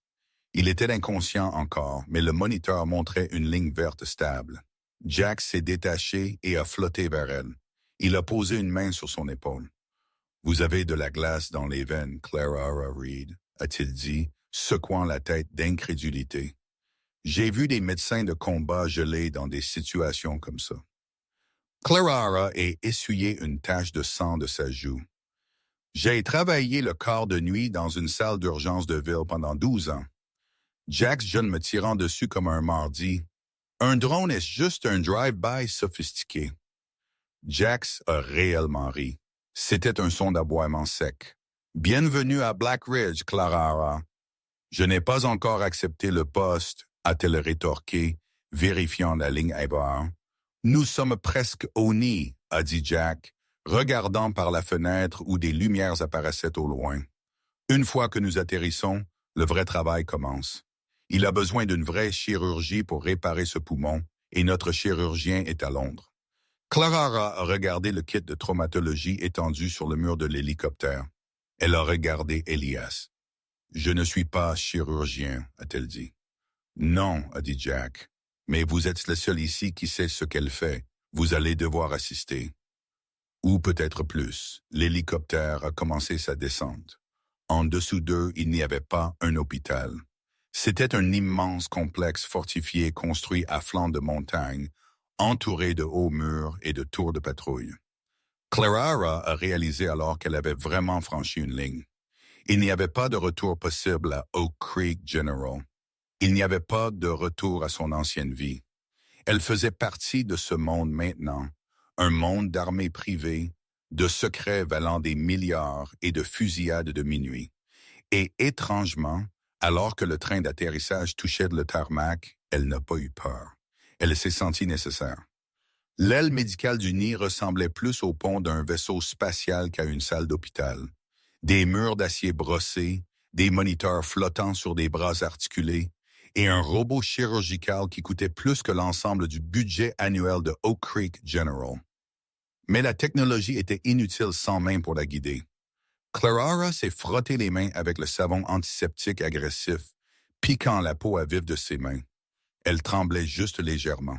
Il était inconscient encore, mais le moniteur montrait une ligne verte stable. Jack s'est détaché et a flotté vers elle. Il a posé une main sur son épaule. « Vous avez de la glace dans les veines, Clara Reed » a-t-il dit, secouant la tête d'incrédulité. « J'ai vu des médecins de combat gelés dans des situations comme ça. » Clara a essuyé une tache de sang de sa joue. « J'ai travaillé le quart de nuit dans une salle d'urgence de ville pendant 12 ans. Jax jeune me tirant dessus comme un mardi. Un drone est juste un drive-by sophistiqué. » Jax a réellement ri. C'était un son d'aboiement sec. « Bienvenue à Black Ridge, Clara. »« Je n'ai pas encore accepté le poste, » a-t-elle rétorqué, vérifiant la ligne Ivar. « Nous sommes presque au nid, » a dit Jack, regardant par la fenêtre où des lumières apparaissaient au loin. « Une fois que nous atterrissons, le vrai travail commence. Il a besoin d'une vraie chirurgie pour réparer ce poumon, et notre chirurgien est à Londres. » Clara a regardé le kit de traumatologie étendu sur le mur de l'hélicoptère. Elle a regardé Elias. « Je ne suis pas chirurgien, » a-t-elle dit. « Non, » a dit Jack. « Mais vous êtes le seul ici qui sait ce qu'elle fait. Vous allez devoir assister. » Ou peut-être plus. L'hélicoptère a commencé sa descente. En dessous d'eux, il n'y avait pas un hôpital. C'était un immense complexe fortifié construit à flanc de montagne, entouré de hauts murs et de tours de patrouille. Clara a réalisé alors qu'elle avait vraiment franchi une ligne. Il n'y avait pas de retour possible à Oak Creek General. Il n'y avait pas de retour à son ancienne vie. Elle faisait partie de ce monde maintenant, un monde d'armées privées, de secrets valant des milliards et de fusillades de minuit. Et étrangement, alors que le train d'atterrissage touchait le tarmac, elle n'a pas eu peur. Elle s'est sentie nécessaire. L'aile médicale du nid ressemblait plus au pont d'un vaisseau spatial qu'à une salle d'hôpital. Des murs d'acier brossés, des moniteurs flottants sur des bras articulés, et un robot chirurgical qui coûtait plus que l'ensemble du budget annuel de Oak Creek General. Mais la technologie était inutile sans main pour la guider. Clara s'est frotté les mains avec le savon antiseptique agressif, piquant la peau à vif de ses mains. Elle tremblait juste légèrement.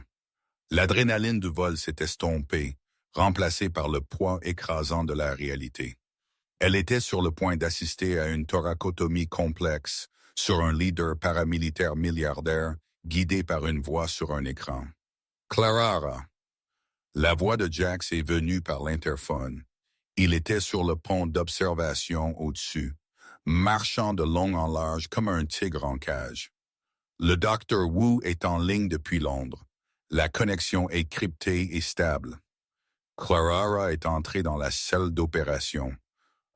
L'adrénaline du vol s'est estompée, remplacée par le poids écrasant de la réalité. Elle était sur le point d'assister à une thoracotomie complexe sur un leader paramilitaire milliardaire guidé par une voix sur un écran. « Clara !» La voix de Jax est venue par l'interphone. Il était sur le pont d'observation au-dessus, marchant de long en large comme un tigre en cage. Le Dr. Wu est en ligne depuis Londres. La connexion est cryptée et stable. Clara est entrée dans la salle d'opération.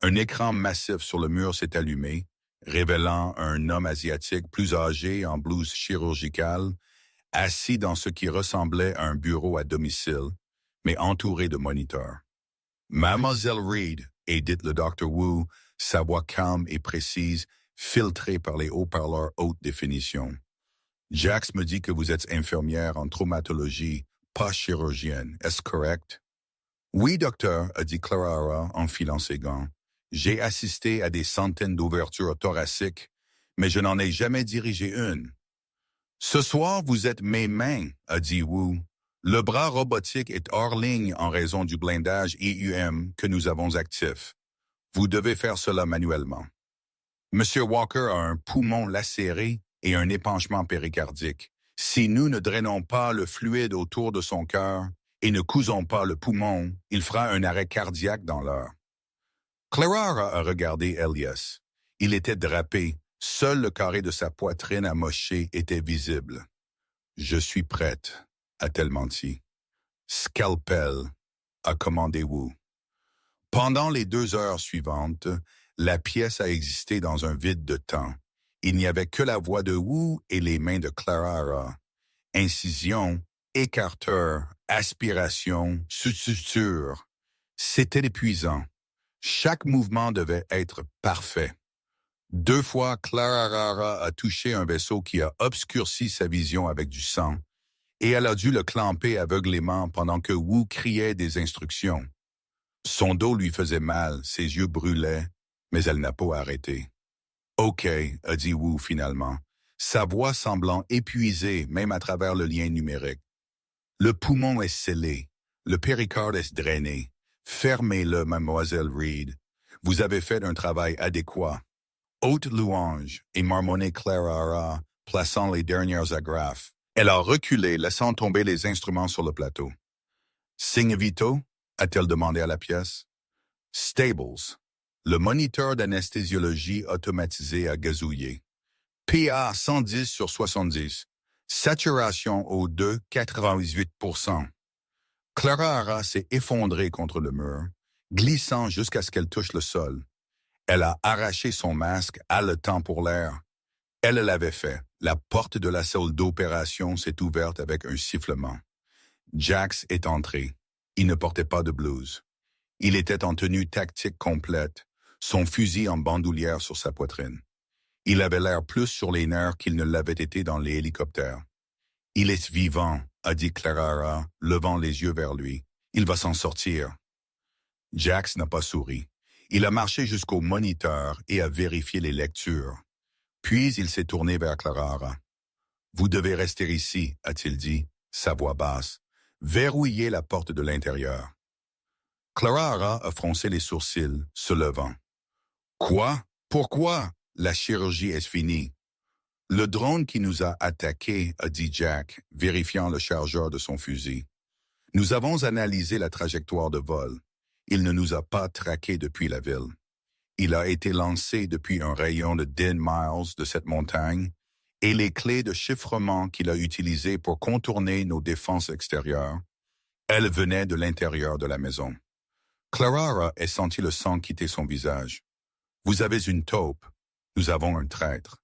Un écran massif sur le mur s'est allumé, révélant un homme asiatique plus âgé en blouse chirurgicale, assis dans ce qui ressemblait à un bureau à domicile, mais entouré de moniteurs. Mademoiselle Reed, et dit le Dr. Wu, sa voix calme et précise, filtrée par les haut-parleurs haute définition. Jax me dit que vous êtes infirmière en traumatologie, pas chirurgienne. Est-ce correct? Oui, docteur, a dit Clara en filant ses gants. J'ai assisté à des centaines d'ouvertures thoraciques, mais je n'en ai jamais dirigé une. Ce soir, vous êtes mes mains, a dit Wu. Le bras robotique est hors ligne en raison du blindage IUM que nous avons actif. Vous devez faire cela manuellement. Monsieur Walker a un poumon lacéré et un épanchement péricardique. Si nous ne drainons pas le fluide autour de son cœur et ne cousons pas le poumon, il fera un arrêt cardiaque dans l'heure. Clara a regardé Elias. Il était drapé. Seul le carré de sa poitrine amochée était visible. « Je suis prête », a-t-elle menti. « Scalpel », a commandé Wu. Pendant les 2 heures suivantes, la pièce a existé dans un vide de temps. Il n'y avait que la voix de Wu et les mains de Clara. Incision, écarteur, aspiration, suture. C'était épuisant. Chaque mouvement devait être parfait. 2 fois, Clara a touché un vaisseau qui a obscurci sa vision avec du sang, et elle a dû le clamper aveuglément pendant que Wu criait des instructions. Son dos lui faisait mal, ses yeux brûlaient, mais elle n'a pas arrêté. « OK », a dit Wu finalement, sa voix semblant épuisée même à travers le lien numérique. « Le poumon est scellé, le péricarde est drainé. Fermez-le, mademoiselle Reed. Vous avez fait un travail adéquat. » Haute louange et marmonnait Clara, plaçant les dernières agrafes. Elle a reculé, laissant tomber les instruments sur le plateau. « Signe vitaux » a-t-elle demandé à la pièce. « Stables. » Le moniteur d'anesthésiologie automatisé a gazouillé. « PA 110/70. Saturation au 2, 88%. » Clara s'est effondrée contre le mur, glissant jusqu'à ce qu'elle touche le sol. Elle a arraché son masque, haletant pour l'air. Elle l'avait fait. La porte de la salle d'opération s'est ouverte avec un sifflement. Jax est entré. Il ne portait pas de blouse. Il était en tenue tactique complète, son fusil en bandoulière sur sa poitrine. Il avait l'air plus sur les nerfs qu'il ne l'avait été dans les hélicoptères. « Il est vivant », a dit Clara, levant les yeux vers lui. « Il va s'en sortir. » Jax n'a pas souri. Il a marché jusqu'au moniteur et a vérifié les lectures. Puis il s'est tourné vers Clara. « Vous devez rester ici », a-t-il dit, sa voix basse. « Verrouillez la porte de l'intérieur. » Clara a froncé les sourcils, se levant. « Quoi? Pourquoi? La chirurgie est finie. » « Le drone qui nous a attaqués, a dit Jack, vérifiant le chargeur de son fusil. « Nous avons analysé la trajectoire de vol. Il ne nous a pas traqués depuis la ville. Il a été lancé depuis un rayon de 10 miles de cette montagne et les clés de chiffrement qu'il a utilisées pour contourner nos défenses extérieures, elles venaient de l'intérieur de la maison. » Clara a senti le sang quitter son visage. « Vous avez une taupe. Nous avons un traître. »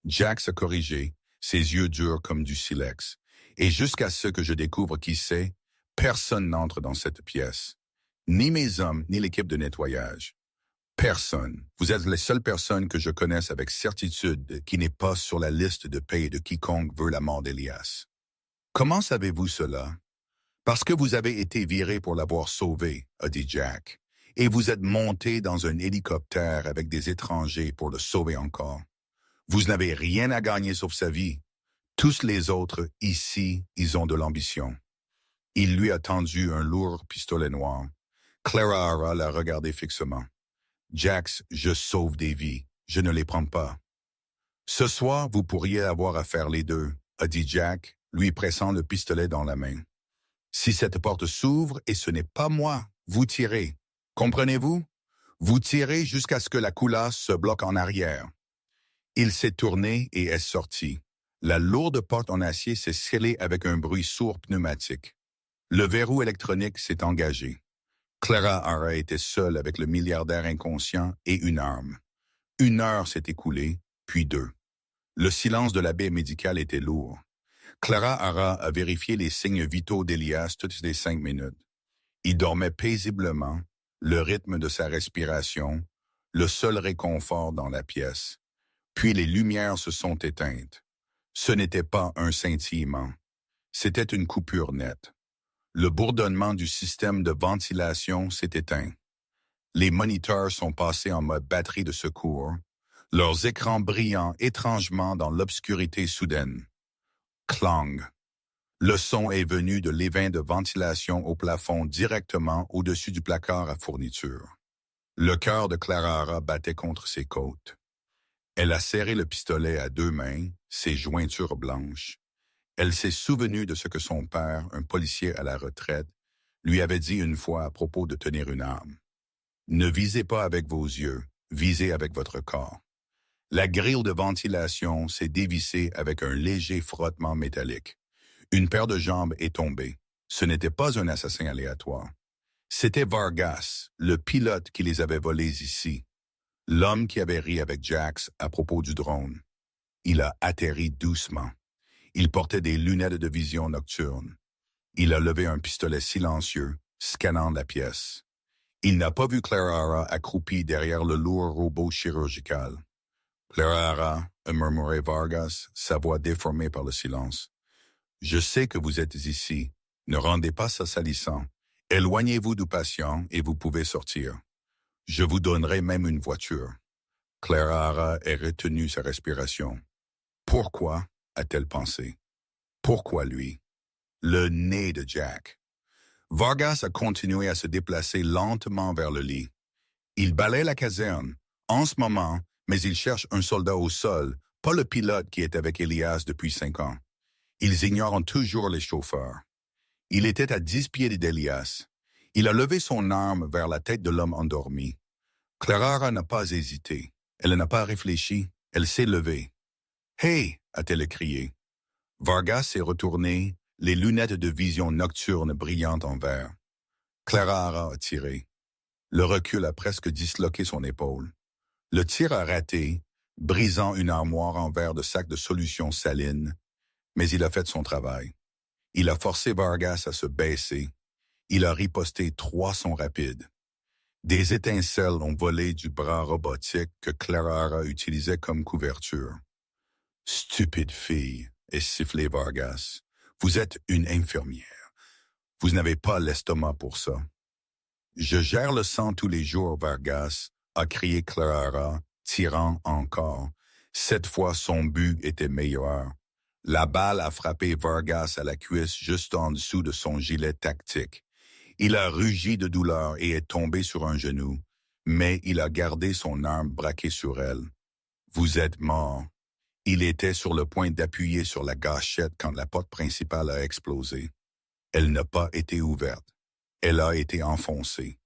Jack s'est corrigé, ses yeux durs comme du silex. Et jusqu'à ce que je découvre qui c'est, personne n'entre dans cette pièce. Ni mes hommes, ni l'équipe de nettoyage. Personne. Vous êtes les seules personnes que je connaisse avec certitude qui n'est pas sur la liste de paye de quiconque veut la mort d'Elias. Comment savez-vous cela? Parce que vous avez été viré pour l'avoir sauvé, a dit Jack. Et vous êtes monté dans un hélicoptère avec des étrangers pour le sauver encore. Vous n'avez rien à gagner sauf sa vie. Tous les autres, ici, ils ont de l'ambition. Il lui a tendu un lourd pistolet noir. Clara l'a regardé fixement. Jax, je sauve des vies. Je ne les prends pas. Ce soir, vous pourriez avoir à faire les deux, a dit Jack, lui pressant le pistolet dans la main. Si cette porte s'ouvre et ce n'est pas moi, vous tirez. Comprenez-vous? Vous tirez jusqu'à ce que la coulasse se bloque en arrière. Il s'est tourné et est sorti. La lourde porte en acier s'est scellée avec un bruit sourd pneumatique. Le verrou électronique s'est engagé. Clara Hara était seule avec le milliardaire inconscient et une arme. 1 heure s'est écoulée, puis 2. Le silence de la baie médicale était lourd. Clara Hara a vérifié les signes vitaux d'Elias toutes les 5 minutes. Il dormait paisiblement, le rythme de sa respiration, le seul réconfort dans la pièce. Puis les lumières se sont éteintes. Ce n'était pas un scintillement. C'était une coupure nette. Le bourdonnement du système de ventilation s'est éteint. Les moniteurs sont passés en mode batterie de secours, leurs écrans brillant étrangement dans l'obscurité soudaine. Clang. Le son est venu de l'évin de ventilation au plafond directement au-dessus du placard à fourniture. Le cœur de Clara Hara battait contre ses côtes. Elle a serré le pistolet à 2 mains, ses jointures blanches. Elle s'est souvenue de ce que son père, un policier à la retraite, lui avait dit une fois à propos de tenir une arme. Ne visez pas avec vos yeux, visez avec votre corps. La grille de ventilation s'est dévissée avec un léger frottement métallique. Une paire de jambes est tombée. Ce n'était pas un assassin aléatoire. C'était Vargas, le pilote qui les avait volés ici. L'homme qui avait ri avec Jax à propos du drone. Il a atterri doucement. Il portait des lunettes de vision nocturne. Il a levé un pistolet silencieux, scannant la pièce. Il n'a pas vu Clara Hara accroupie derrière le lourd robot chirurgical. Clara Hara, a murmuré Vargas, sa voix déformée par le silence. Je sais que vous êtes ici. Ne rendez pas ça salissant. Éloignez-vous du patient et vous pouvez sortir. Je vous donnerai même une voiture. Clara Hara a retenu sa respiration. Pourquoi, a-t-elle pensé? Pourquoi lui? Le nez de Jack. Vargas a continué à se déplacer lentement vers le lit. Il balaie la caserne, en ce moment, mais il cherche un soldat au sol, pas le pilote qui est avec Elias depuis 5 ans. Ils ignorent toujours les chauffeurs. Il était à 10 pieds d'Elias. Il a levé son arme vers la tête de l'homme endormi. Clara Hara n'a pas hésité. Elle n'a pas réfléchi. Elle s'est levée. « Hey !» a-t-elle crié. Vargas s'est retourné, les lunettes de vision nocturne brillantes en vert. Clara Hara a tiré. Le recul a presque disloqué son épaule. Le tir a raté, brisant une armoire en verre de sac de solution saline, mais il a fait son travail. Il a forcé Vargas à se baisser. Il a riposté 3 sons rapides. Des étincelles ont volé du bras robotique que Clara Hara utilisait comme couverture. « Stupide fille !» est sifflé Vargas. « Vous êtes une infirmière. Vous n'avez pas l'estomac pour ça. »« Je gère le sang tous les jours, Vargas », a crié Clara Hara, tirant encore. Cette fois, son but était meilleur. La balle a frappé Vargas à la cuisse juste en dessous de son gilet tactique. Il a rugi de douleur et est tombé sur un genou, mais il a gardé son arme braquée sur elle. « Vous êtes mort. » Il était sur le point d'appuyer sur la gâchette quand la porte principale a explosé. Elle n'a pas été ouverte. Elle a été enfoncée.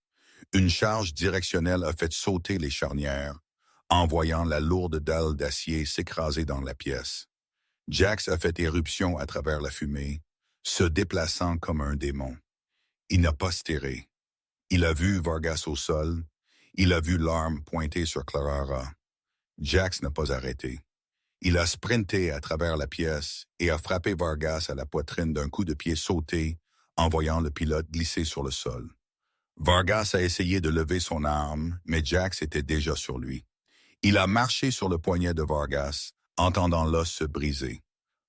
Une charge directionnelle a fait sauter les charnières, envoyant la lourde dalle d'acier s'écraser dans la pièce. Jax a fait éruption à travers la fumée, se déplaçant comme un démon. Il n'a pas stiré. Il a vu Vargas au sol. Il a vu l'arme pointée sur Clara Hara. Jax n'a pas arrêté. Il a sprinté à travers la pièce et a frappé Vargas à la poitrine d'un coup de pied sauté, envoyant le pilote glisser sur le sol. Vargas a essayé de lever son arme, mais Jax était déjà sur lui. Il a marché sur le poignet de Vargas, entendant l'os se briser.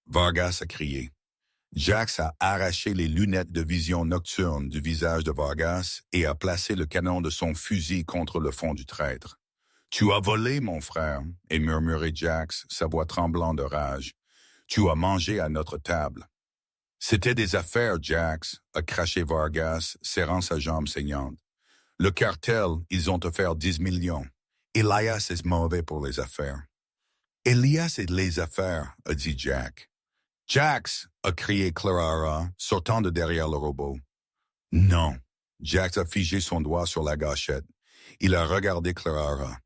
Vargas a crié. Jax a arraché les lunettes de vision nocturne du visage de Vargas et a placé le canon de son fusil contre le fond du traître. « Tu as volé, mon frère, » et murmurait Jax, sa voix tremblant de rage. « Tu as mangé à notre table. »« C'était des affaires, Jax, » a craché Vargas, serrant sa jambe saignante. « Le cartel, ils ont offert 10 millions. Elias est mauvais pour les affaires. »« Elias et les affaires, » a dit Jack. « Jax !» a crié Clara Hara, sortant de derrière le robot. « Non. » Jax a figé son doigt sur la gâchette. Il a regardé Clara Hara.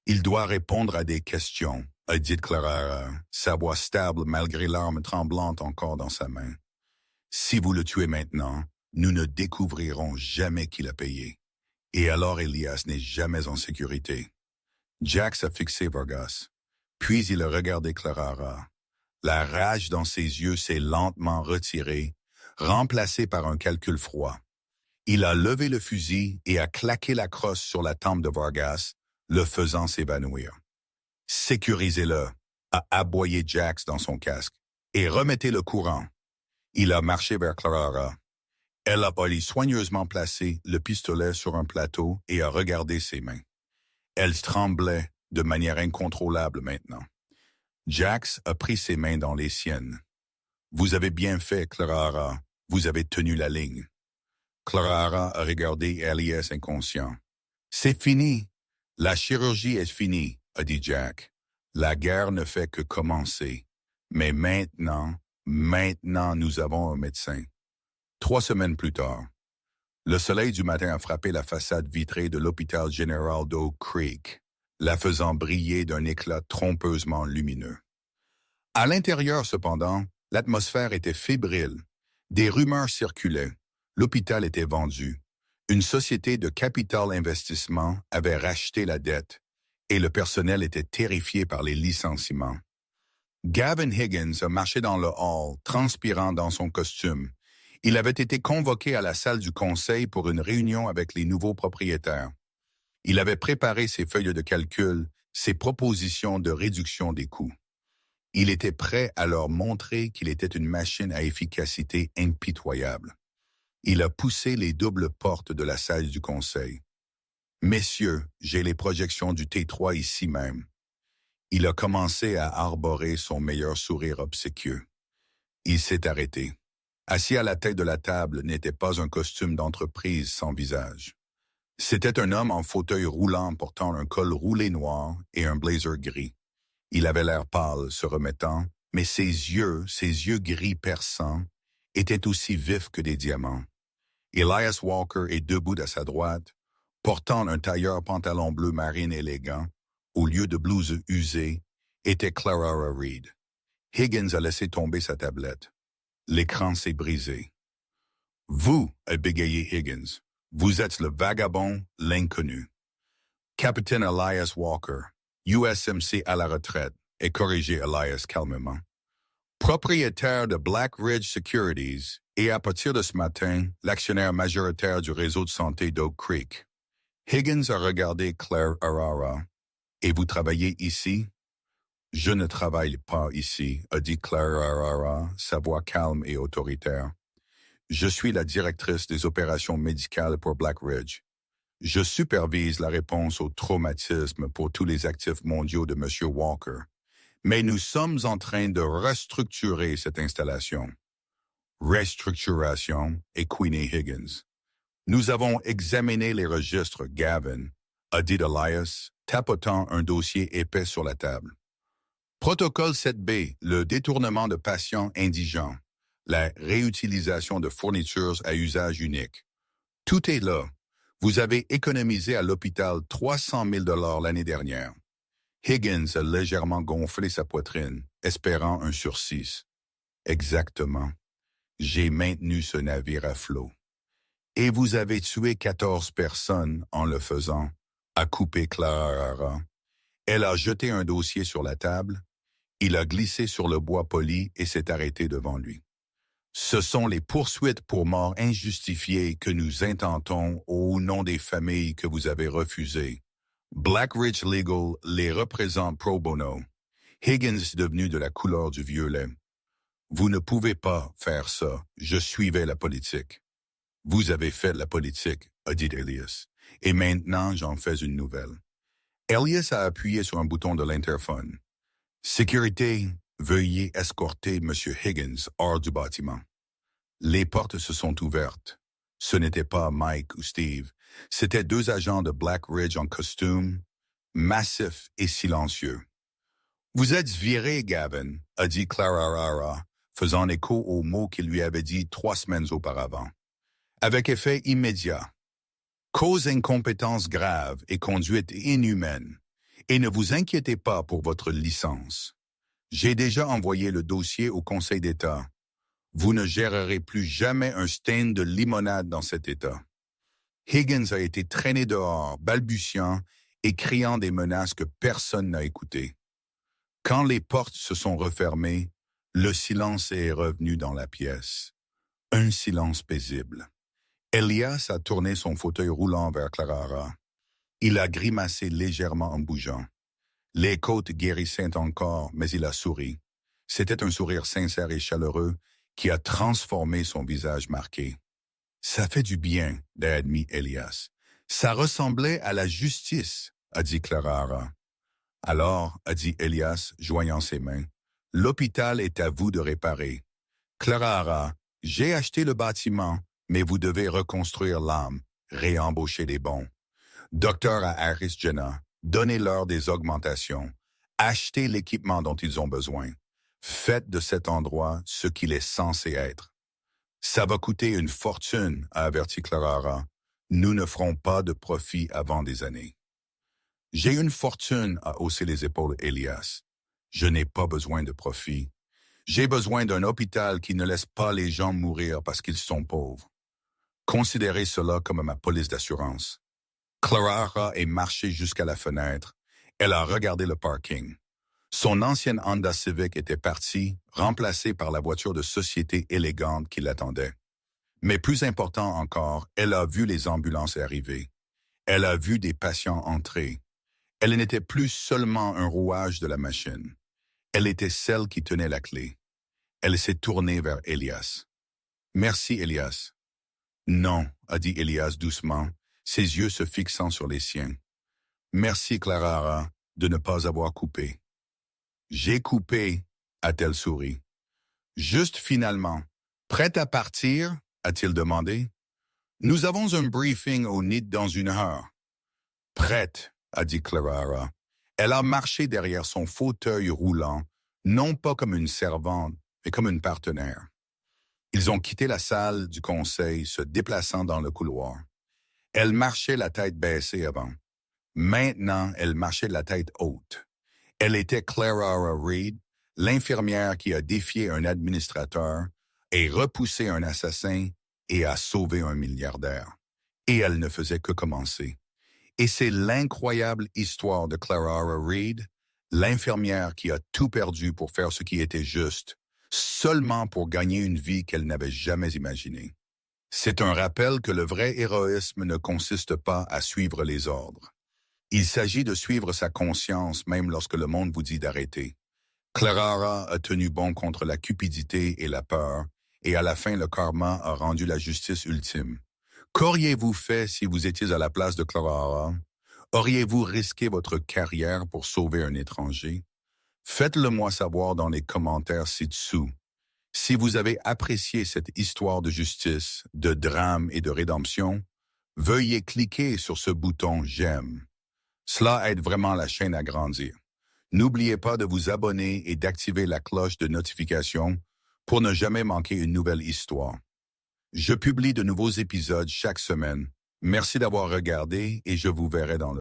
« Il doit répondre à des questions, » a dit Clara Hara, sa voix stable malgré l'arme tremblante encore dans sa main. « Si vous le tuez maintenant, nous ne découvrirons jamais qui l'a payé. » Et alors Elias n'est jamais en sécurité. Jax a fixé Vargas. Puis il a regardé Clarara. La rage dans ses yeux s'est lentement retirée, remplacée par un calcul froid. Il a levé le fusil et a claqué la crosse sur la tempe de Vargas, le faisant s'évanouir. « Sécurisez-le », a aboyé Jax dans son casque, « et remettez le courant ». Il a marché vers Clarara. Elle a soigneusement placé le pistolet sur un plateau et a regardé ses mains. Elle tremblait de manière incontrôlable maintenant. Jax a pris ses mains dans les siennes. « Vous avez bien fait, Clarara. Vous avez tenu la ligne. » Clarara a regardé Elias inconscient. « C'est fini. La chirurgie est finie, » a dit Jack. « La guerre ne fait que commencer. Mais maintenant, nous avons un médecin. » 3 semaines plus tard, le soleil du matin a frappé la façade vitrée de l'hôpital général d'Oak Creek, la faisant briller d'un éclat trompeusement lumineux. À l'intérieur, cependant, l'atmosphère était fébrile. Des rumeurs circulaient. L'hôpital était vendu. Une société de capital investissement avait racheté la dette et le personnel était terrifié par les licenciements. Gavin Higgins a marché dans le hall, transpirant dans son costume. Il avait été convoqué à la salle du conseil pour une réunion avec les nouveaux propriétaires. Il avait préparé ses feuilles de calcul, ses propositions de réduction des coûts. Il était prêt à leur montrer qu'il était une machine à efficacité impitoyable. Il a poussé les doubles portes de la salle du conseil. « Messieurs, j'ai les projections du T3 ici même. » Il a commencé à arborer son meilleur sourire obséquieux. Il s'est arrêté. Assis à la tête de la table n'était pas un costume d'entreprise sans visage. C'était un homme en fauteuil roulant portant un col roulé noir et un blazer gris. Il avait l'air pâle, se remettant, mais ses yeux gris perçants, étaient aussi vifs que des diamants. Elias Walker est debout à sa droite, portant un tailleur pantalon bleu marine élégant, au lieu de blouse usée, était Clarara Reed. Higgins a laissé tomber sa tablette. L'écran s'est brisé. « Vous, » a bégayé Higgins, « vous êtes le vagabond, l'inconnu. » Capitaine Elias Walker, USMC à la retraite, et corrigé Elias calmement. Propriétaire de Black Ridge Securities et à partir de ce matin, l'actionnaire majoritaire du réseau de santé d'Oak Creek. Higgins a regardé Claire Arara. « Et vous travaillez ici? »« Je ne travaille pas ici, » a dit Claire Arara, sa voix calme et autoritaire. « Je suis la directrice des opérations médicales pour Black Ridge. Je supervise la réponse au traumatisme pour tous les actifs mondiaux de M. Walker. Mais nous sommes en train de restructurer cette installation. » Restructuration, équiné Higgins. « Nous avons examiné les registres, Gavin, » a dit Elias, tapotant un dossier épais sur la table. Protocole 7B, le détournement de patients indigents, la réutilisation de fournitures à usage unique. Tout est là. Vous avez économisé à l'hôpital 300 000 $ l'année dernière. Higgins a légèrement gonflé sa poitrine, espérant un sursis. Exactement. J'ai maintenu ce navire à flot. Et vous avez tué 14 personnes en le faisant, a coupé Clara. Elle a jeté un dossier sur la table. Il a glissé sur le bois poli et s'est arrêté devant lui. Ce sont les poursuites pour mort injustifiée que nous intentons au nom des familles que vous avez refusées. Black Ridge Legal les représente pro bono. Higgins est devenu de la couleur du violet. Vous ne pouvez pas faire ça. Je suivais la politique. Vous avez fait la politique, a dit Elias. Et maintenant, j'en fais une nouvelle. Elias a appuyé sur un bouton de l'interphone. Sécurité, veuillez escorter M. Higgins hors du bâtiment. Les portes se sont ouvertes. Ce n'était pas Mike ou Steve. C'étaient 2 agents de Black Ridge en costume, massifs et silencieux. « Vous êtes viré, Gavin, » a dit Clarara, faisant écho aux mots qu'il lui avait dit 3 semaines auparavant. Avec effet immédiat. Cause incompétence grave et conduite inhumaine. Et ne vous inquiétez pas pour votre licence. J'ai déjà envoyé le dossier au Conseil d'État. Vous ne gérerez plus jamais un stand de limonade dans cet État. Higgins a été traîné dehors, balbutiant et criant des menaces que personne n'a écoutées. Quand les portes se sont refermées, le silence est revenu dans la pièce. Un silence paisible. Elias a tourné son fauteuil roulant vers Clara. Il a grimacé légèrement en bougeant. Les côtes guérissaient encore, mais il a souri. C'était un sourire sincère et chaleureux qui a transformé son visage marqué. Ça fait du bien, a admis Elias. Ça ressemblait à la justice, a dit Clara. Alors, a dit Elias, joignant ses mains, l'hôpital est à vous de réparer. Clara, j'ai acheté le bâtiment, mais vous devez reconstruire l'âme, réembaucher les bons. Docteur à Harris Jenna, donnez-leur des augmentations. Achetez l'équipement dont ils ont besoin. Faites de cet endroit ce qu'il est censé être. Ça va coûter une fortune, a averti Clara. Nous ne ferons pas de profit avant des années. J'ai une fortune, a haussé les épaules Elias. Je n'ai pas besoin de profit. J'ai besoin d'un hôpital qui ne laisse pas les gens mourir parce qu'ils sont pauvres. Considérez cela comme ma police d'assurance. Clara est marchée jusqu'à la fenêtre. Elle a regardé le parking. Son ancienne Honda Civic était partie, remplacée par la voiture de société élégante qui l'attendait. Mais plus important encore, elle a vu les ambulances arriver. Elle a vu des patients entrer. Elle n'était plus seulement un rouage de la machine. Elle était celle qui tenait la clé. Elle s'est tournée vers Elias. « Merci, Elias. »« Non, » a dit Elias doucement, ses yeux se fixant sur les siens. « Merci, Clara, de ne pas avoir coupé. »« J'ai coupé, » a-t-elle souri. « Juste finalement. Prête à partir ?» a-t-il demandé. « Nous avons un briefing au NIT dans 1 heure. »« Prête, » a dit Clara. Elle a marché derrière son fauteuil roulant, non pas comme une servante, mais comme une partenaire. Ils ont quitté la salle du conseil, se déplaçant dans le couloir. Elle marchait la tête baissée avant. Maintenant, elle marchait la tête haute. Elle était Clara Reed, l'infirmière qui a défié un administrateur et repoussé un assassin et a sauvé un milliardaire. Et elle ne faisait que commencer. Et c'est l'incroyable histoire de Clara Reed, l'infirmière qui a tout perdu pour faire ce qui était juste, seulement pour gagner une vie qu'elle n'avait jamais imaginée. C'est un rappel que le vrai héroïsme ne consiste pas à suivre les ordres. Il s'agit de suivre sa conscience même lorsque le monde vous dit d'arrêter. Clara a tenu bon contre la cupidité et la peur, et à la fin le karma a rendu la justice ultime. Qu'auriez-vous fait si vous étiez à la place de Clara? Auriez-vous risqué votre carrière pour sauver un étranger? Faites-le moi savoir dans les commentaires ci-dessous. Si vous avez apprécié cette histoire de justice, de drame et de rédemption, veuillez cliquer sur ce bouton « J'aime ». Cela aide vraiment la chaîne à grandir. N'oubliez pas de vous abonner et d'activer la cloche de notification pour ne jamais manquer une nouvelle histoire. Je publie de nouveaux épisodes chaque semaine. Merci d'avoir regardé et je vous verrai dans le